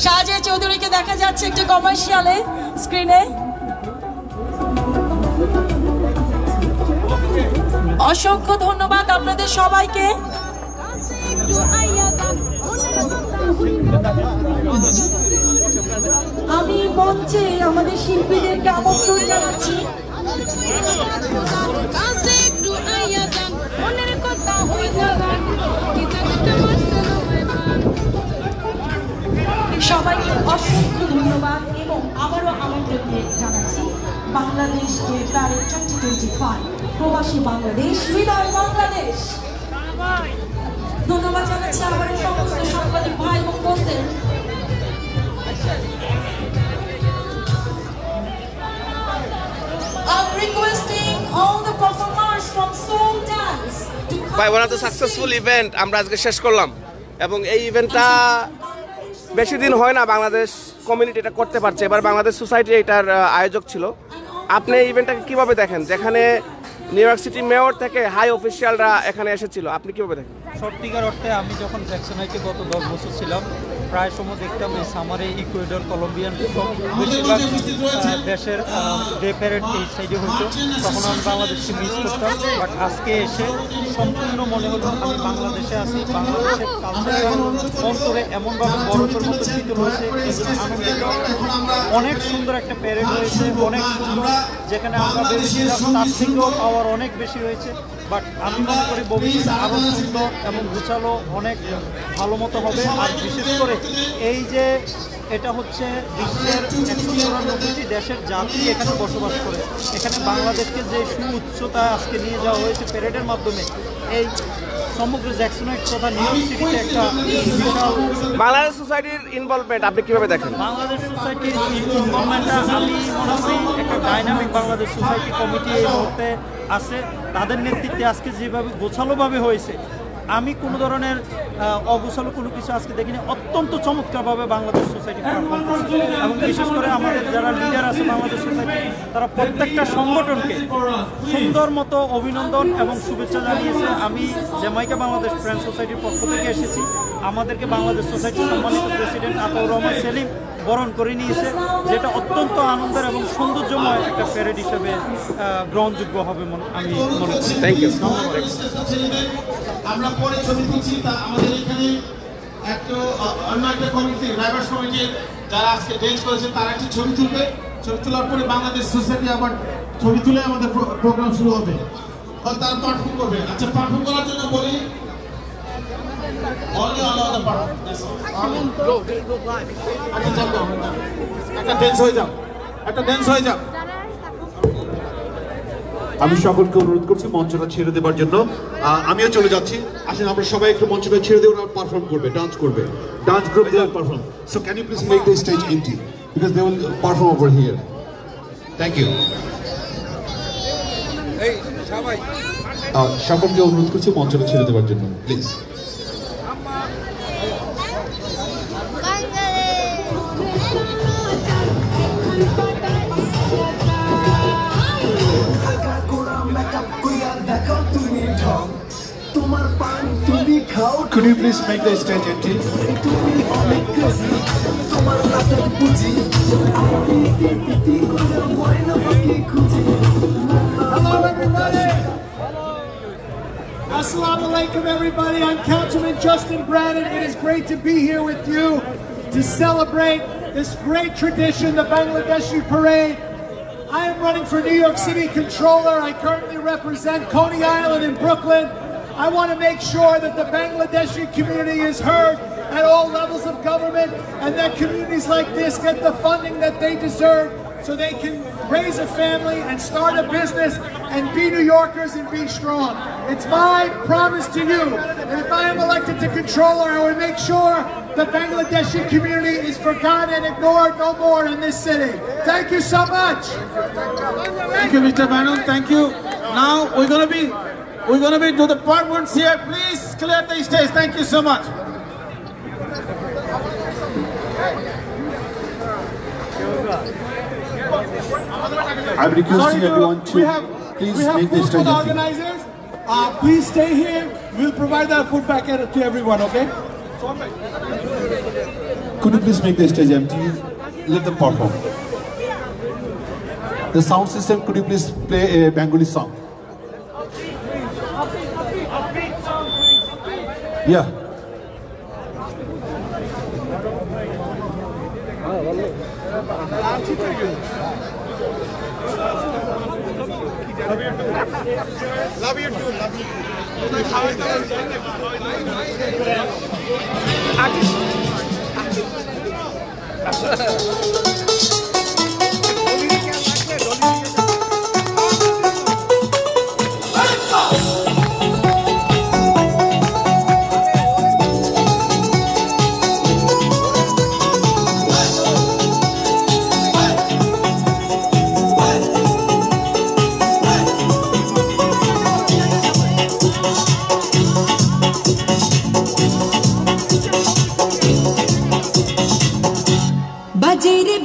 শাহজাহান চৌধুরীকে দেখা যাচ্ছে একটি কমার্শিয়ালে স্ক্রিনে। অসংখ্য ধন্যবাদ আপনাদের সবাইকে। আমি মঞ্চে আমাদের শিল্পীদেরকে আমন্ত্রণ জানাচ্ছি। সবাইকে অসংখ্য ধন্যবাদ এবং আবারও আমন্ত্রণ জানাচ্ছি বাংলাদেশ যে প্যারেড 2025 প্রবাসী বাংলাদেশ হৃদয় বাংলাদেশ। ধন্যবাদ জানাচ্ছি আবারও সমস্ত সাংবাদিক ভাই এবং বোনদের। I'm requesting all the performers from Soul Dance to come. ভাই one of the successful event আমরা আজকে শেষ করলাম এবং এই ইভেন্টটা বেশি দিন হয় না বাংলাদেশ কমিউনিটি এটা করতে পারছে। এবার বাংলাদেশ সোসাইটি এটার আয়োজক ছিল। আপনি এই ইভেন্টটাকে কীভাবে দেখেন, যেখানে নিউ ইয়র্ক সিটি মেয়র থেকে হাই অফিসিয়ালরা এখানে এসেছিল, আপনি কীভাবে দেখেন? সত্যিকার অর্থে আমি যখন জ্যাকসনাইটে গত 10 বছর ছিলাম, প্রায় সময় দেখতাম এই সামারে ইকুয়েডর কলম্বিয়ান বেশিরভাগ দেশের ডে প্যারেড এই সাইডে হতো, তখন আমি বাংলাদেশকে মিস করতাম। বাট আজকে এসে সম্পূর্ণ মনে হলো আমি বাংলাদেশে আছি, বাংলাদেশের কালচার অন্তরে এমনভাবে বরফের মতো শীতল হয়েছে, আনন্দিত। অনেক সুন্দর একটা প্যারেড হয়েছে, অনেক সুন্দর, যেখানে আমরা ভেবেছিলাম তার থেকেও পাওয়ার অনেক বেশি হয়েছে। বাট আমি মনে করি ভবিষ্যতে আরও সুন্দর এবং গুছালো অনেক ভালো মতো হবে। আর বিশেষ করে এই যে এটা হচ্ছে বিশ্বের 194টি দেশের জাতি এখানে বসবাস করে, এখানে বাংলাদেশকে যে সুউচ্চতা আজকে নিয়ে যাওয়া হয়েছে প্যারেডের মাধ্যমে, এই সমগ্র জ্যাকসনাইট তথা নিউ ইয়র্ক সিটিতে একটা বিশাল বাংলাদেশ সোসাইটির ইনভলভমেন্ট আপনি কীভাবে দেখেন? বাংলাদেশ সোসাইটির ইনভলভমেন্টটা আমি মনে করি একটা ডাইনামিক বাংলাদেশ সোসাইটি কমিটি এই মুহূর্তে আছে, তাদের নেতৃত্বে আজকে যেভাবে গোছালোভাবে হয়েছে, আমি কোনো ধরনের অগোছালো কোনো কিছু আজকে দেখিনি। অত্যন্ত চমৎকারভাবে বাংলাদেশ সোসাইটি পারফর্ম করছে এবং বিশেষ করে আমাদের যারা লিডার আছে বাংলাদেশ সোসাইটি, তারা প্রত্যেকটা সংগঠনকে সুন্দর মতো অভিনন্দন এবং শুভেচ্ছা জানিয়েছে। আমি জ্যামাইকা বাংলাদেশ ফ্রেন্ড সোসাইটির পক্ষ থেকে এসেছি, আমাদেরকে বাংলাদেশ সোসাইটির সম্মানিত প্রেসিডেন্ট আতাউর রহমান সেলিম বরণ করে নিয়েছে, যেটা অত্যন্ত আনন্দের এবং সৌন্দর্যময় একটা প্যারেড হিসেবে গ্রহণযোগ্য হবে আমি মনে করি। Thank you. আমরা পরে ছবি তুলছি, তা আমাদের এখানে একটু অন্য একটা কমিটি ড্রাইভার্স কমিটির যারা আজকে ড্যান্স করেছে তারা একটু ছবি তুলবে। ছবি তোলার পরে বাংলাদেশ সোসাইটি আবার ছবি তুলে আমাদের প্রোগ্রাম শুরু হবে, তারা পারফর্ম করবে। আচ্ছা, পারফর্ম করার জন্য বলি only allow the performance. আচ্ছা চলো, একটা ড্যান্স হয়ে যাও, একটা ড্যান্স হয়ে যাও। আমি সকলকে অনুরোধ করছি মঞ্চটা ছেড়ে দেবার জন্য। আমিও চলে যাচ্ছি, আসেন আমরা সবাই একটু মঞ্চটা ছেড়ে দিয়ে ওরা পারফর্ম করবে, ডান্স করবে। Dance group they will perform. So can you please make the stage empty because they will perform over here. Thank you. সকলকে অনুরোধ করছি মঞ্চটা ছেড়ে দেওয়ার জন্য please. Could you please make the stage empty? Hello everybody! Assalamu alaikum everybody, I'm Councilman Justin Brannan. It is great to be here with you to celebrate this great tradition, the Bangladeshi Parade. I am running for New York City Controller. I currently represent Coney Island in Brooklyn. I want to make sure that the Bangladeshi community is heard at all levels of government and that communities like this get the funding that they deserve so they can raise a family and start a business and be New Yorkers and be strong. It's my promise to you that if I am elected to controller, I will make sure the Bangladeshi community is forgotten and ignored no more in this city. Thank you so much. Thank you, Mr. Brannan. Thank you. Now we're going to be to the part ones here. Please clear the stage. Thank you so much. I would request everyone to please make the stage empty. Organizers, please stay here. We'll provide that food back to everyone, okay? Could you please make the stage empty? Let them perform. The sound system, could you please play a Bengali song? Yeah. Love you too, love you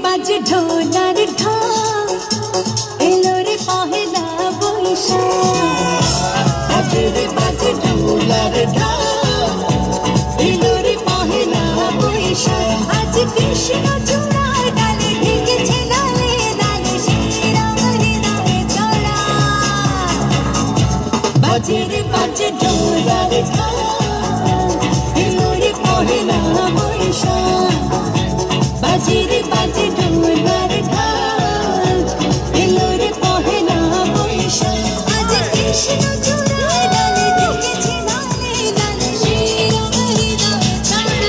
বাজে ঢোলার ঢাক এলো রে পহেলা বৈশাখ বাজে রে বাজে ঢোলার ঢাক এলো রে পহেলা বৈশাখ আজ কৃষ্ণ চূড়ার ডালে ঢেকেছে ডালে ডালে শ্রীরাম হৃদয়ে চড়া বাজে রে বাজে ঢোলার ঢাক এলো রে পহেলা বৈশাখ বাজে রে বাজে ঢোলার ঢাক এলো রে পহেলা বৈশাখ আজ কৃষ্ণ চূড়ার ডালে ঢেকেছে ডালে ডালে শ্রীরাম হৃদয়ে চড়া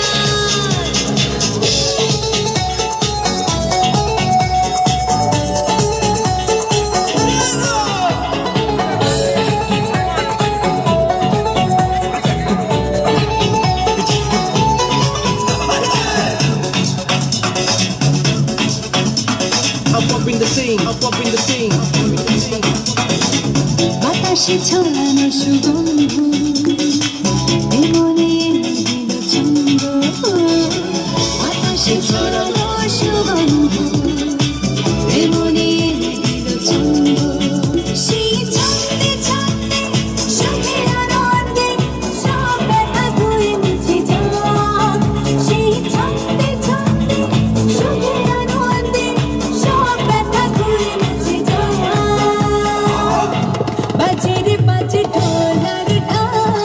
বাতাসে ছড়ানো সুগন্ধ এমনে দিল ছন্দ বাতাসে ছড়ানো সুগন্ধ এমনে দিল ছন্দ সেই ছন্দে ছন্দে সুখের আনন্দে সব ব্যথা ধুয়ে মুছে যাক সেই ছন্দে ছন্দে সুখের আনন্দে সব ব্যথা ধুয়ে মুছে যাক বাজে রে বাজে ঢোলার ঢাক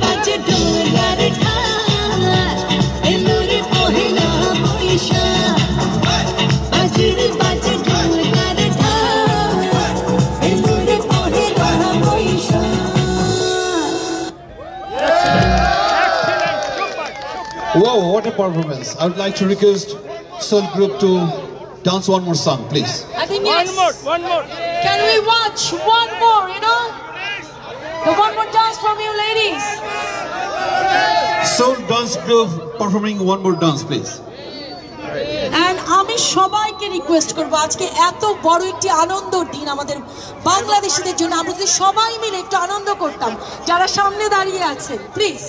বাজে ডোলার ঢাক এলো রে পহেলা বৈশাখ বাজির বাজে ডোলার ঢাক এলো রে Pohela Boishakh Wow, what a performance. I would like to request Soul Group to dance one more song, please. I think yes. One more. Can we watch one more, you know? The one more dance from you ladies. Soul Dance Group performing one more dance, please. And আমি সবাইকে request করব আজকে এত বড় একটি আনন্দর দিন আমাদের বাংলাদেশীদের জন্য আমরা যদি সবাই মিলে একটু আনন্দ করতাম যারা সামনে দাঁড়িয়ে আছেন please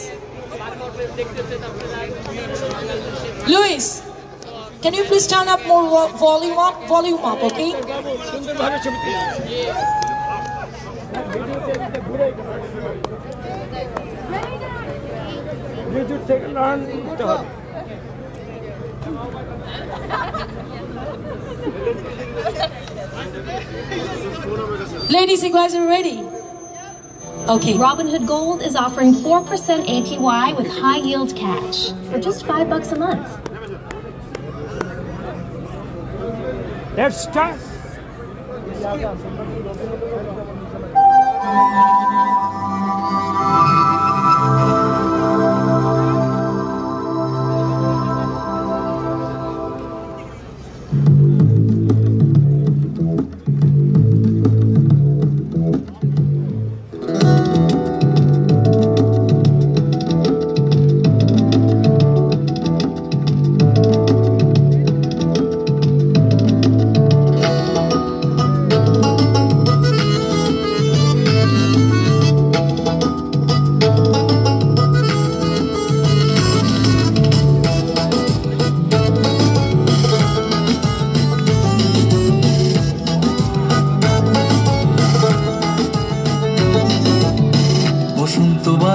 Luis, can you please turn up more volume up, okay? Ladies, you guys are ready? Okay. Robinhood Gold is offering 4% APY with high yield cash for just $5 a month. Let's start.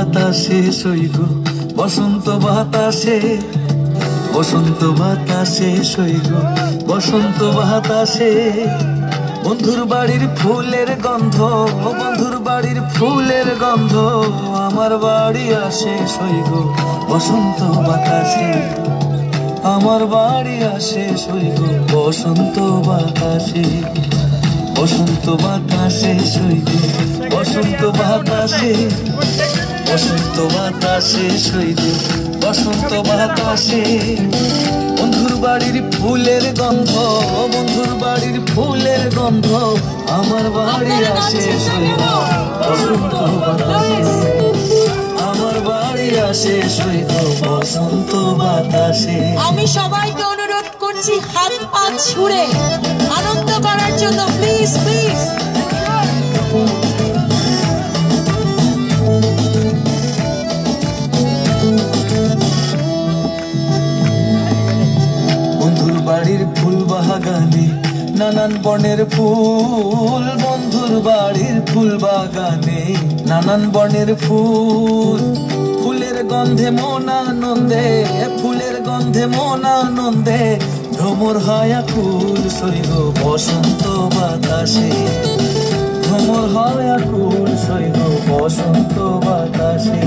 বাতাসে সইগ বসন্ত বাতাসে বসন্ত বাতাসে সইগ বসন্ত বাতাসে বন্ধুর বাড়ির ফুলের গন্ধ বন্ধুর বাড়ির ফুলের গন্ধ আমার বাড়ি আসে সইগ বসন্ত বাতাসে আমার বাড়ি আসে সইগ বসন্ত বাতাসে বসন্ত বাতাসে সইগ বসন্ত বাতাসে বসন্ত বাতাসে সইগ বসন্ত বাতাসে বন্ধুর বাড়ির ফুলের গন্ধ বন্ধুর বাড়ির ফুলের গন্ধ আমার বাড়ি আসে সইগ বসন্ত বাতাসে আমার বাড়ি আসে সইগ বসন্ত বাতাসে আমি সবাইকে অনুরোধ করছি হাত পা ছুঁড়ে আনন্দ করার জন্য প্লিজ প্লিজ বন্ধুর বাড়ির ফুল বাগানে নানান বনের ফুল বন্ধুর বাড়ির ফুল বাগানে নানান বনের ফুল ফুলের গন্ধে মন আনন্দে ফুলের গন্ধে মন আনন্দে ভ্রমর হয় আকুল সইগ বসন্ত বাতাসে ভ্রমর হয় আকুল সইগ বসন্ত বাতাসে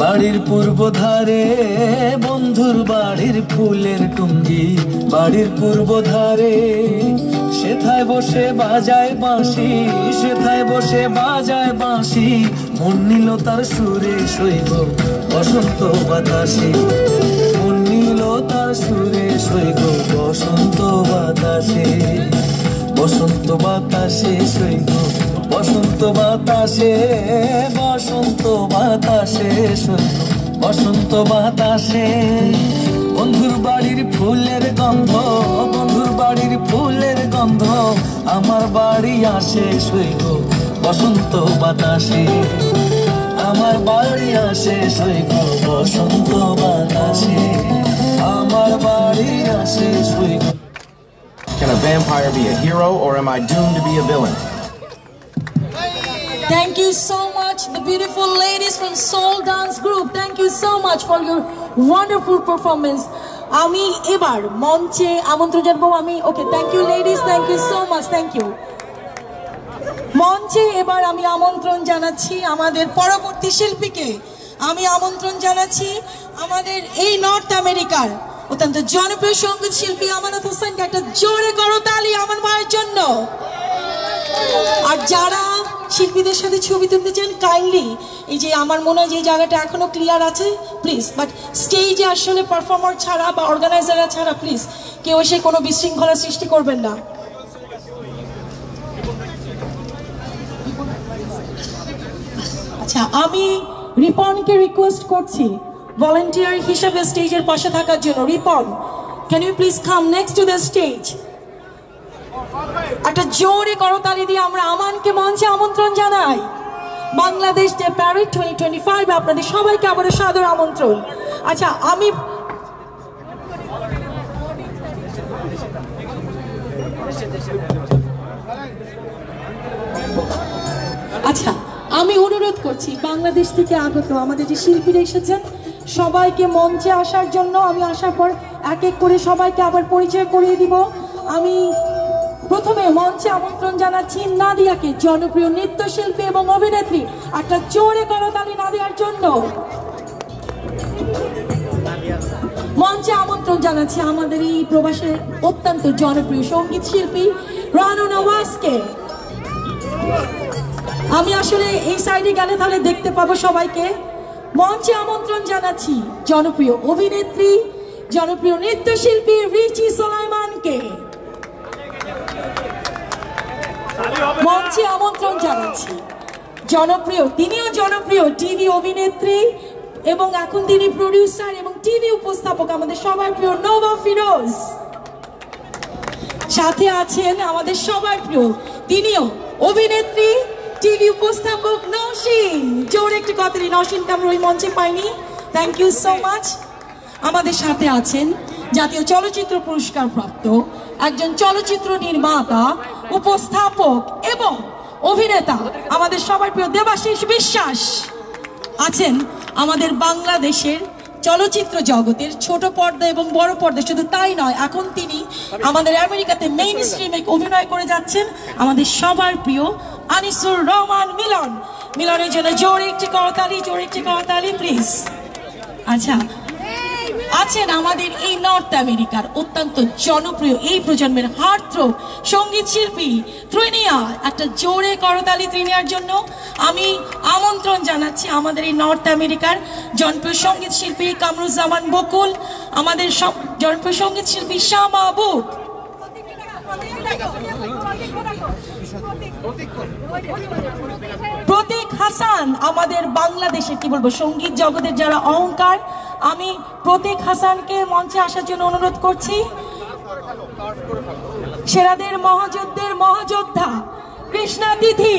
বাড়ির পূর্ব ধারে বন্ধুর বাড়ির ফুলের টুঙ্গি বাড়ির পূর্ব ধারে সেথায় বসে বাজায় বাঁশি সেথায় বসে বাজায় বাঁশি মন নিল তার সুরে সইগ বসন্ত বাতাসে মন নিল তার সুরে সইগ বসন্ত বাতাসে বসন্ত বাতাসে সইগ বসন্ত বাতাসে বসন্ত বাতাসে সইগ বসন্ত বাতাসে বন্ধুর বাড়ির ফুলের গন্ধ বন্ধুর বাড়ির ফুলের গন্ধ আমার বাড়ি আসে সইগ বসন্ত বাতাসে আমার বাড়ি আসে সইগ বসন্ত বাতাসে আমার বাড়ি আসে সইগ Can a vampire be a hero, or am I doomed to be a villain? Thank you so much, the beautiful ladies from Soul Dance Group. Thank you so much for your wonderful performance. আমি এবার মঞ্চে আমন্ত্রণ জানাবো okay thank you ladies, thank you so much, thank you. মঞ্চে এবার আমি আমন্ত্রণ জানাচ্ছি আমাদের পরবর্তী শিল্পীকে। আমি আমন্ত্রণ জানাচ্ছি আমাদের এই নর্থ আমেরিকার অত্যন্ত জনপ্রিয় সঙ্গীত শিল্পী আমানত হোসেনকে। একটা জোরে করতালি আমান ভাইয়ের জন্য। আর যারা শিল্পীদের সাথে ছবি তুলতে চান কাইন্ডলি এই যে আমার মনে হয় যে জায়গাটা এখনো ক্লিয়ার আছে প্লিজ, বাট স্টেজে আসলে পারফর্মার ছাড়া বা অর্গানাইজাররা ছাড়া প্লিজ কেউ এসে কোনো বিশৃঙ্খলা সৃষ্টি করবেন না। আচ্ছা, আমি রিপনকে রিকোয়েস্ট করছি ভলান্টিয়ার হিসেবে স্টেজের পাশে থাকার জন্য। Ripon, can you please come next to the stage? একটা জোরে করতালি দিয়ে আমরা আমানকে মঞ্চে আমন্ত্রণ জানাই। বাংলাদেশ ডে প্যারেড 2025 আপনাদের সবাইকে আমাদের সাদর আমন্ত্রণ। আচ্ছা, আমি অনুরোধ করছি বাংলাদেশ থেকে আগত আমাদের যে শিল্পীরা এসেছেন সবাইকে মঞ্চে আসার জন্য। আমি আসার পর এক এক করে সবাইকে আবার পরিচয় করিয়ে দিব। আমি প্রথমে মঞ্চে আমন্ত্রণ জানাচ্ছি নাদিয়াকে, জনপ্রিয় নৃত্যশিল্পী এবং অভিনেত্রী। একটা জোরে করতালি নাদিয়ার জন্য। মঞ্চে আমন্ত্রণ জানাচ্ছি আমাদের এই প্রবাসের অত্যন্ত জনপ্রিয় সঙ্গীত শিল্পী রানু নওয়াজকে। আমি আসলে এই সাইডে গেলে তাহলে দেখতে পাবো সবাইকে। মঞ্চে আমন্ত্রণ জানাচ্ছি জনপ্রিয় অভিনেত্রী, জনপ্রিয় নৃত্যশিল্পী রিচি সোলাইমানকে। মঞ্চে আমন্ত্রণ জানাচ্ছি তিনিও জনপ্রিয় টিভি অভিনেত্রী এবং এখন তিনি প্রডিউসার এবং টিভি উপস্থাপক, আমাদের সবার প্রিয় নোভা ফিরোজ। সাথে আছেন আমাদের সবার প্রিয় তিনিও অভিনেত্রী, টিভি উপস্থাপক নওশিন। জোরে একটি কথা, নওশিনকে আমরা ওই মঞ্চে পাইনি, থ্যাংক ইউ সো মাচ। আমাদের সাথে আছেন জাতীয় চলচ্চিত্র পুরস্কার প্রাপ্ত একজন চলচ্চিত্র নির্মাতা, উপস্থাপক এবং অভিনেতা আমাদের সবার প্রিয় দেবাশিস বিশ্বাস। আছেন আমাদের বাংলাদেশের চলচ্চিত্র জগতের ছোট পর্দা এবং বড় পর্দা, শুধু তাই নয় এখন তিনি আমাদের আমেরিকাতে মেইন স্ট্রিমে অভিনয় করে যাচ্ছেন আমাদের সবার প্রিয় আনিসুর রহমান মিলন। মিলনের জন্য জোরে একটি করতালি প্লিজ। আচ্ছা, আছেন আমাদের এই নর্থ আমেরিকার অত্যন্ত জনপ্রিয় এই প্রজন্মের হার্টথ্রোব সঙ্গীত শিল্পী ত্রিনিয়া। একটা জোরে করতালি ত্রিনিয়ার জন্য। আমি আমন্ত্রণ জানাচ্ছি আমাদের এই নর্থ আমেরিকার জনপ্রিয় সঙ্গীত শিল্পী কামরুজ্জামান বকুল, আমাদের জনপ্রিয় সঙ্গীত শিল্পী শামা আবু, প্রতীক হাসান, আমাদের বাংলাদেশের কি বলবো সঙ্গীত জগতের যারা অহংকার। আমি প্রতীক হাসানকে মঞ্চে আসার জন্য অনুরোধ করছি। সেরাদের মহাযুদ্ধের মহাযোদ্ধা কৃষ্ণা তিথি।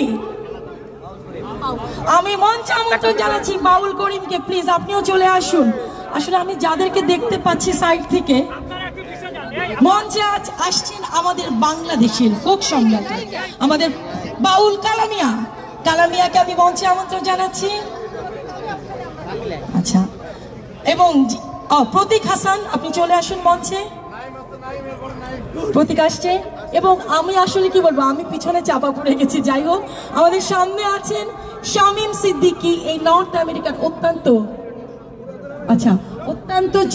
আমি মঞ্চে আমন্ত্রণ জানাচ্ছি বাউল করিমকে, প্লিজ আপনিও চলে আসুন। আসলে আমি যাদেরকে দেখতে পাচ্ছি সাইড থেকে, মঞ্চে আজ আসছেন আমাদের বাংলাদেশের ফোক সম্রাট আমাদের বাউল কালামিয়াকে আমি মঞ্চে আমন্ত্রণ জানাচ্ছি। আচ্ছা, এবং প্রতীক হাসান আপনি চলে আসুন মঞ্চে। প্রতীক আসছে এবং আমি আসলে কি বলবো, আমি পিছনে চাপা পড়ে গেছি। যাই হোক, আমাদের সামনে আছেন শামীম সিদ্দিকী, এই নর্থ আমেরিকার অত্যন্ত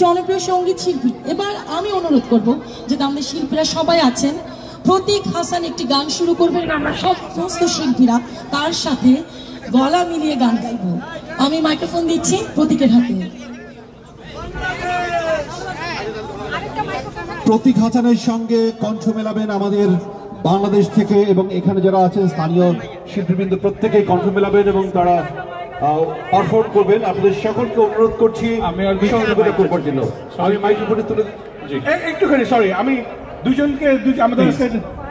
জনপ্রিয় সঙ্গীত শিল্পী। এবার আমি অনুরোধ করব যে আমাদের শিল্পীরা সবাই আছেন, প্রতীক হাসান একটি গান শুরু করবেন, আমরা সমস্ত শিল্পীরা তার সাথে গলা মিলিয়ে গান গাইব। আমি মাইক্রোফোন দিচ্ছি প্রতীকের হাতে। প্রতীক হাসানের সঙ্গে কণ্ঠ মেলাবেন আমাদের বাংলাদেশ থেকে, এবং এখানে যারা আছেন স্থানীয় শিল্পীবৃন্দ প্রত্যেকেই কণ্ঠ মেলাবেন এবং তারা পারফর্ম করবেন। আপনাদের সকলকে অনুরোধ করছি আমি মাইক্রোফোনে তুলে একটুখানি সরি, আমি দুজনকে আমাদের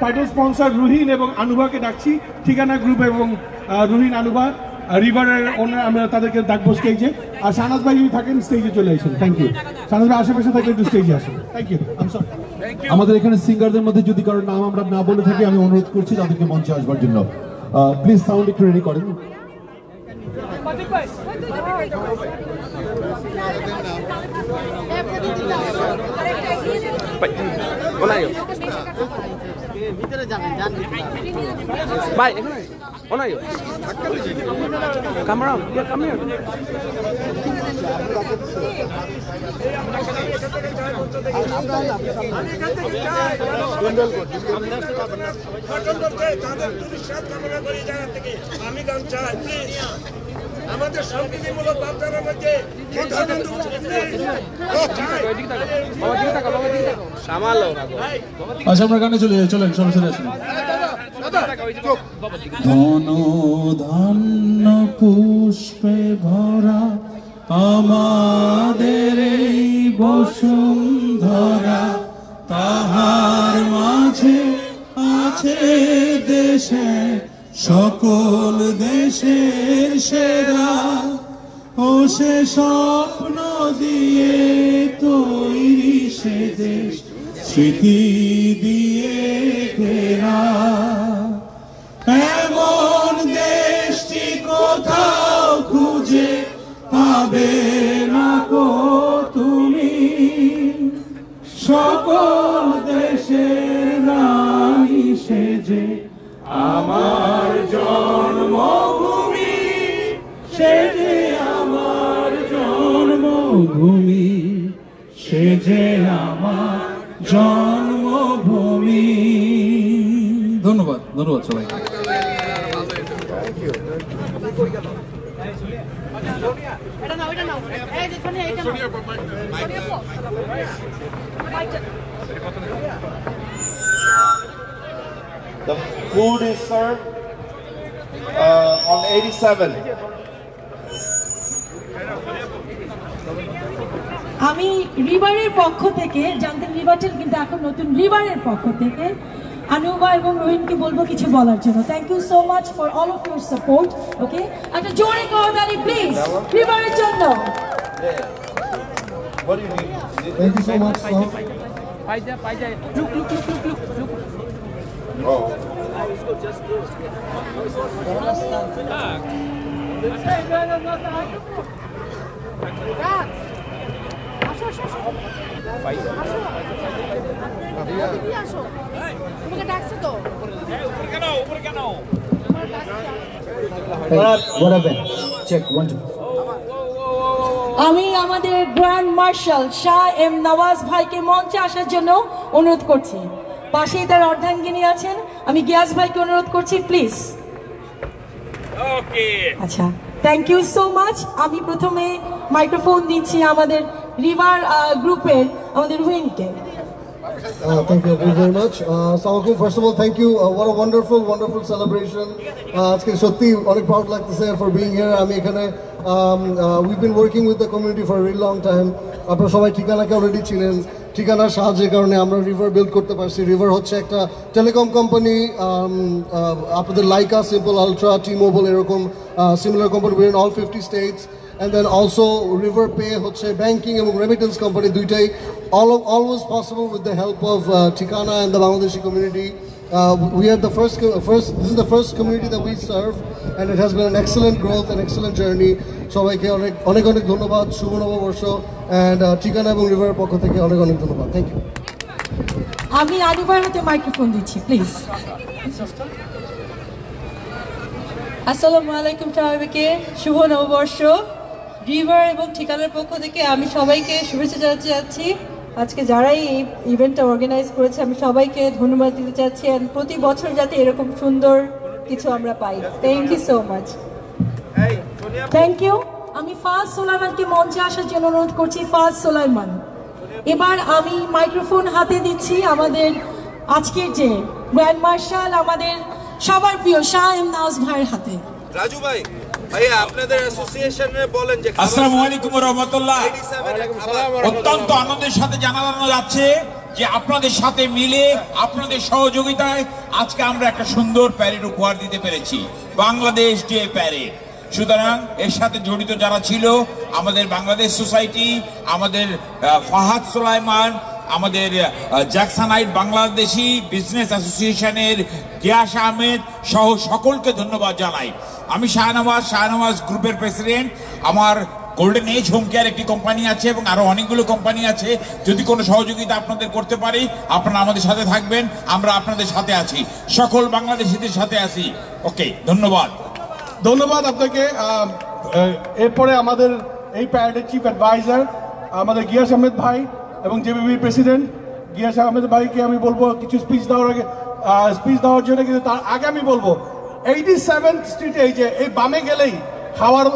টাইটেল স্পন্সর রুহিন এবং আনুভাকে ডাকছি, ঠিকানা গ্রুপ এবং রুহিন আনুভা রিভারের ওনার আমরা তাদেরকে ডাকবো স্টেজে। আর শাহনাজ ভাই যদি থাকেন স্টেজে চলে আসেন। Thank you. শাহনাজ ভাই আশেপাশে থাকলে একটু স্টেজে আসেন। Thank you. আমাদের এখানে সিঙ্গারদের মধ্যে যদি কারোর নাম আমরা না বলে থাকি আমি অনুরোধ করছি তাদেরকে মঞ্চে আসবার জন্য। প্লিজ সাউন্ড একটু রেডি করেন। Bye. On are you? Come around. Yeah, come here. আমাদের শান্তিমূলক বার্তার মধ্যে আচ্ছা আমরা গানে চলে যাই, চলেন সবাই চলে আসেন। ধন ধান্য পুষ্পে ভরা আমাদের এই বসুন্ধরা, তাহার মাঝে আছে দেশে সকল দেশের সেরা, ও সে স্বপ্ন দিয়ে তৈরি সে দেশ স্মৃতি দিয়ে ঘেরা। এমন দেশটি কোথাও খুঁজে পাবে না কো তুমি, সকল দেশের রানী সেজে আমার জন্মভূমি, সেজে আমার জন্মভূমি, সেজে আমার জন্মভূমি। ধন্যবাদ, ধন্যবাদ সবাইকে। The food is served on 87. আমি রিভারের পক্ষ থেকে, জানতেন রিভারটেল কিন্তু এখন নতুন, রিভারের পক্ষ থেকে আনুবা এবং রোহিনকে বলবো কিছু বলার জন্য। Thank you so much for all of your support. Okay, একটা জোরে করতালি প্লিজ রিভারের জন্য। What do you need? Thank you so much, sir. Oh. What happened? Check 1 2. আমি আমাদের grand marshal Shah M Nawaz ভাইকে মঞ্চে আসার জন্য অনুরোধ করছি। পাশেই তার অর্ধাঙ্গিনী আছেন, আমি গিয়াস ভাইকে অনুরোধ করছি প্লিজ। ওকে, আচ্ছা, থ্যাংক ইউ সো মাচ। আমি প্রথমে মাইক্রোফোন দিচ্ছি আমাদের রিভার গ্রুপের আমাদের রোহিনকে। Thank you very much. Assalamualaikum. First of all, thank you. What a wonderful, wonderful celebration. আজকে সত্যি অনেক proud লাগতেছে for being here. আমি এখানে we've been working with the community for a very long time. আপনারা সবাই ঠিকানাকে অলরেডি চিনেন। ঠিকানার সাহায্যের কারণে আমরা রিভার বিল্ড করতে পারছি। রিভার হচ্ছে একটা টেলিকম কোম্পানি, আপনাদের লাইকা, সিম্পল, আলট্রা, টি-মোবাইল এরকম similar company in all 50 states. And then also River Pay হচ্ছে ব্যাংকিং এবং রেমিটেন্স কোম্পানি, দুইটাই always possible with the help of Tikana and the Bangladeshi community. We are the first, this is the first community that we serve, and it has been an excellent growth and excellent journey. সবাইকে অনেক অনেক অনেক ধন্যবাদ, শুভ নববর্ষ, and Tikana এবং রিভারের পক্ষ থেকে অনেক অনেক ধন্যবাদ। Thank you. আমি আনুবার হাতে মাইক্রোফোন দিচ্ছি প্লিজ। আসসালামু আলাইকুম সবাইকে, শুভ নববর্ষ। রিভার এবং ঠিকানার পক্ষ থেকে আমি সবাইকে শুভেচ্ছা জানাতে চাচ্ছি। আজকে যারাই এই ইভেন্টটা অর্গানাইজ করেছে আমি সবাইকে ধন্যবাদ দিতে চাচ্ছি, অ্যান্ড প্রতি বছর যাতে এরকম সুন্দর কিছু আমরা পাই। Thank you so much. Thank you. আমি ফাজ সোলাইমানকে মঞ্চে আসার জন্য অনুরোধ করছি। ফাজ সোলাইমান, এবার আমি মাইক্রোফোন হাতে দিচ্ছি আমাদের আজকের যে গ্র্যান্ড মার্শাল, আমাদের সবার প্রিয় শাহ এম নওয়াজ ভাইয়ের হাতে। রাজু ভাই, ভাইয়া আপনাদের অ্যাসোসিয়েশনে বলেন যে আসসালামু আলাইকুম ওয়া রাহমাতুল্লাহ। অত্যন্ত আনন্দের সাথে জানানো যাচ্ছে যে আপনাদের সাথে মিলে, আপনাদের সহযোগিতায় আজকে আমরা একটা সুন্দর প্যারেড উপহার দিতে পেরেছি, বাংলাদেশ ডে প্যারেড। সুতরাং এর সাথে জড়িত যারা ছিল আমাদের বাংলাদেশ সোসাইটি, আমাদের ফাহাদ সুলাইমান, আমাদের জ্যাকসনাইট বাংলাদেশি বিজনেস অ্যাসোসিয়েশনের গিয়াস আহমেদ সহ সকলকে ধন্যবাদ জানাই। আমি শাহনওয়াজ গ্রুপের প্রেসিডেন্ট। আমার গোল্ডেন এজ হোম কেয়ার একটি কোম্পানি আছে এবং আরো অনেকগুলো কোম্পানি আছে। যদি কোনো সহযোগিতা আপনাদের করতে পারি আপনারা আমাদের সাথে থাকবেন, আমরা আপনাদের সাথে আছি, সকল বাংলাদেশিদের সাথে আছি। ওকে, ধন্যবাদ। ধন্যবাদ আপনাকে। এরপরে আমাদের এই প্যারেডের চিফ অ্যাডভাইজার আমাদের গিয়াস আহমেদ ভাই এবং জেবিবির প্রেসিডেন্ট গিয়াস আহমেদ ভাইকে আমি বলবো কিছু স্পিচ দেওয়ার জন্য, কিন্তু তার আগে আমি বলবো 87 স্ট্রিটে এই যে এই বামে গেলেই খাওয়ার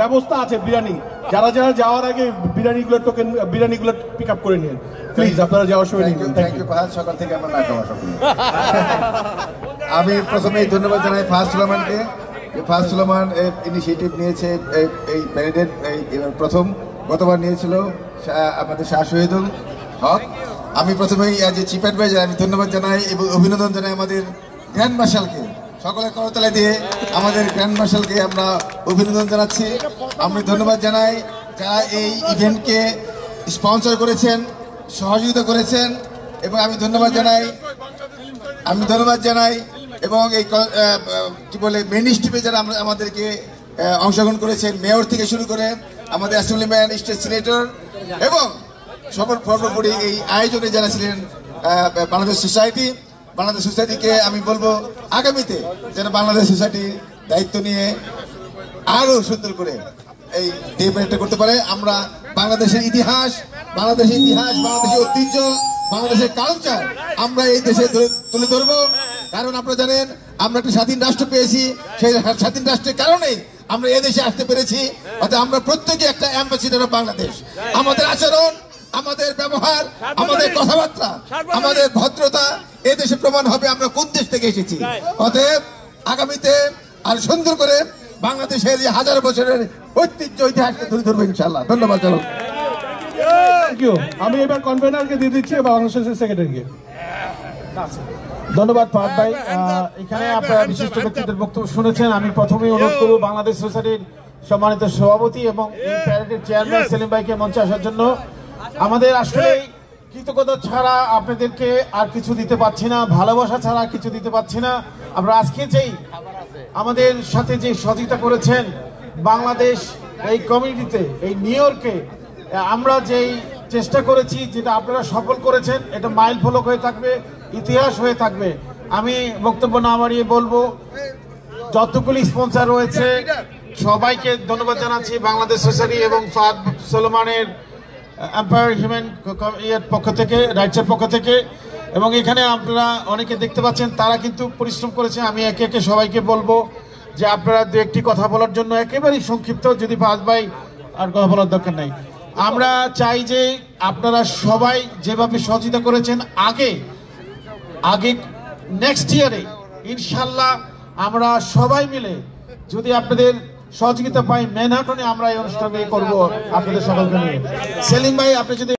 ব্যবস্থা আছে, বিরিয়ানি। যারা যাওয়ার আগে বিরিয়ানিগুলো পিক আপ করে নিন প্লিজ, আপনারা যাওয়ার সময় নিন। থ্যাংক ইউ ফাহাদ, সকাল থেকে আমরা না খাওয়া সকলে। আমি প্রথমেই ধন্যবাদ জানাই ফাহাদ সুলাইমানকে। ফাহাদ সুলাইমান ইনিশিয়েটিভ নিয়েছে এই প্যারেডের প্রথম, গতবার নিয়েছিল আমাদের শাহ শহীদুল হক। আমি প্রথমেই যে চিফ অ্যাডভাইজার আমি ধন্যবাদ জানাই এবং অভিনন্দন জানাই আমাদের গ্র্যান্ড মার্শালকে। সকলের করতালি দিয়ে আমাদের গ্র্যান্ড মার্শালকে আমরা অভিনন্দন জানাচ্ছি। আমি ধন্যবাদ জানাই যারা এই ইভেন্টকে স্পন্সর করেছেন, সহযোগিতা করেছেন, এবং আমি ধন্যবাদ জানাই এবং এই কি বলে মেইন স্ট্রিমে যারা আমাদেরকে অংশগ্রহণ করেছেন, মেয়র থেকে শুরু করে আমাদের অ্যাসেম্বলিম্যান, স্টেট সিনেটর এবং সর্বোপরি এই আয়োজনে যারা ছিলেন বাংলাদেশ সোসাইটিকে আমি বলবো আগামীতে যেন বাংলাদেশ সোসাইটির দায়িত্ব নিয়ে আরো সুন্দর করে এই ডে প্যারেডটা করতে পারে। আমরা বাংলাদেশের ইতিহাস, বাংলাদেশের ঐতিহ্য, বাংলাদেশের কালচার আমরা এই দেশে তুলে ধরবো। কারণ আপনারা জানেন আমরা একটা স্বাধীন রাষ্ট্র পেয়েছি, সেই স্বাধীন রাষ্ট্রের কারণেই আমরা এই দেশে আসতে পেরেছি। অর্থাৎ আমরা প্রত্যেকে একটা অ্যাম্বাসিডর অফ বাংলাদেশ। আমাদের আচরণ, আমাদের ব্যবহার, আমাদের কথাবার্তা, আমাদের ভদ্রতা এই দেশে প্রমাণ হবে আমরা কোন দেশ থেকে এসেছি। অতএব আগামীতে আর সুন্দর করে বাংলাদেশের যে হাজার বছরের ঐতিহ্য, ইতিহাসকে তুলে ধরবো ইনশাআল্লাহ। ধন্যবাদ। চলো, থ্যাংক ইউ। আমি এবার কনভেনারকে দিয়ে দিচ্ছি এবং বাংলাদেশের সেক্রেটারিকে। ধন্যবাদ ফাহাদ ভাই। এখানে আপনারা বিশিষ্ট ব্যক্তিদের বক্তব্য শুনেছেন। আমি প্রথমেই অনুরোধ করব বাংলাদেশ সোসাইটির সম্মানিত সভাপতি এবং এই প্যারেডের চেয়ারম্যান সেলিম ভাইকে মঞ্চে আসার জন্য। আমাদের আসলে কৃতজ্ঞতা ছাড়া আপনাদেরকে আর কিছু দিতে পারছি না, ভালোবাসা ছাড়া কিছু দিতে পারছি না। আমরা আজকে যেই আমাদের সাথে যে সহযোগিতা করেছেন বাংলাদেশ এই কমিউনিটিতে, এই নিউ ইয়র্কে আমরা যেই চেষ্টা করেছি, যেটা আপনারা সফল করেছেন, এটা মাইল ফলক হয়ে থাকবে, ইতিহাস হয়ে থাকবে। আমি বক্তব্য না বাড়িয়ে বলবো যতগুলি স্পন্সর রয়েছে সবাইকে ধন্যবাদ জানাচ্ছি, বাংলাদেশ সোসাইটি এবং ফাহাদ সুলাইমানের এম্পায়ার হিউম্যান পক্ষ থেকে, রাইটসের পক্ষ থেকে। এবং এখানে আপনারা অনেকে দেখতে পাচ্ছেন তারা কিন্তু পরিশ্রম করেছে। আমি একে একে সবাইকে বলবো যে আপনারা দু একটি কথা বলার জন্য, একেবারেই সংক্ষিপ্ত, যদি ফাহাদ ভাই আর কথা বলার দরকার নেই। আমরা চাই যে আপনারা সবাই যেভাবে সহযোগিতা করেছেন আগে নেক্সট ইয়ারে ইনশাল্লাহ আমরা সবাই মিলে যদি আপনাদের সহযোগিতা পাই ম্যানহাটনে আমরা এই অনুষ্ঠানে করবো আপনাদের সকলকে নিয়ে। সেলিম ভাই, আপনি যদি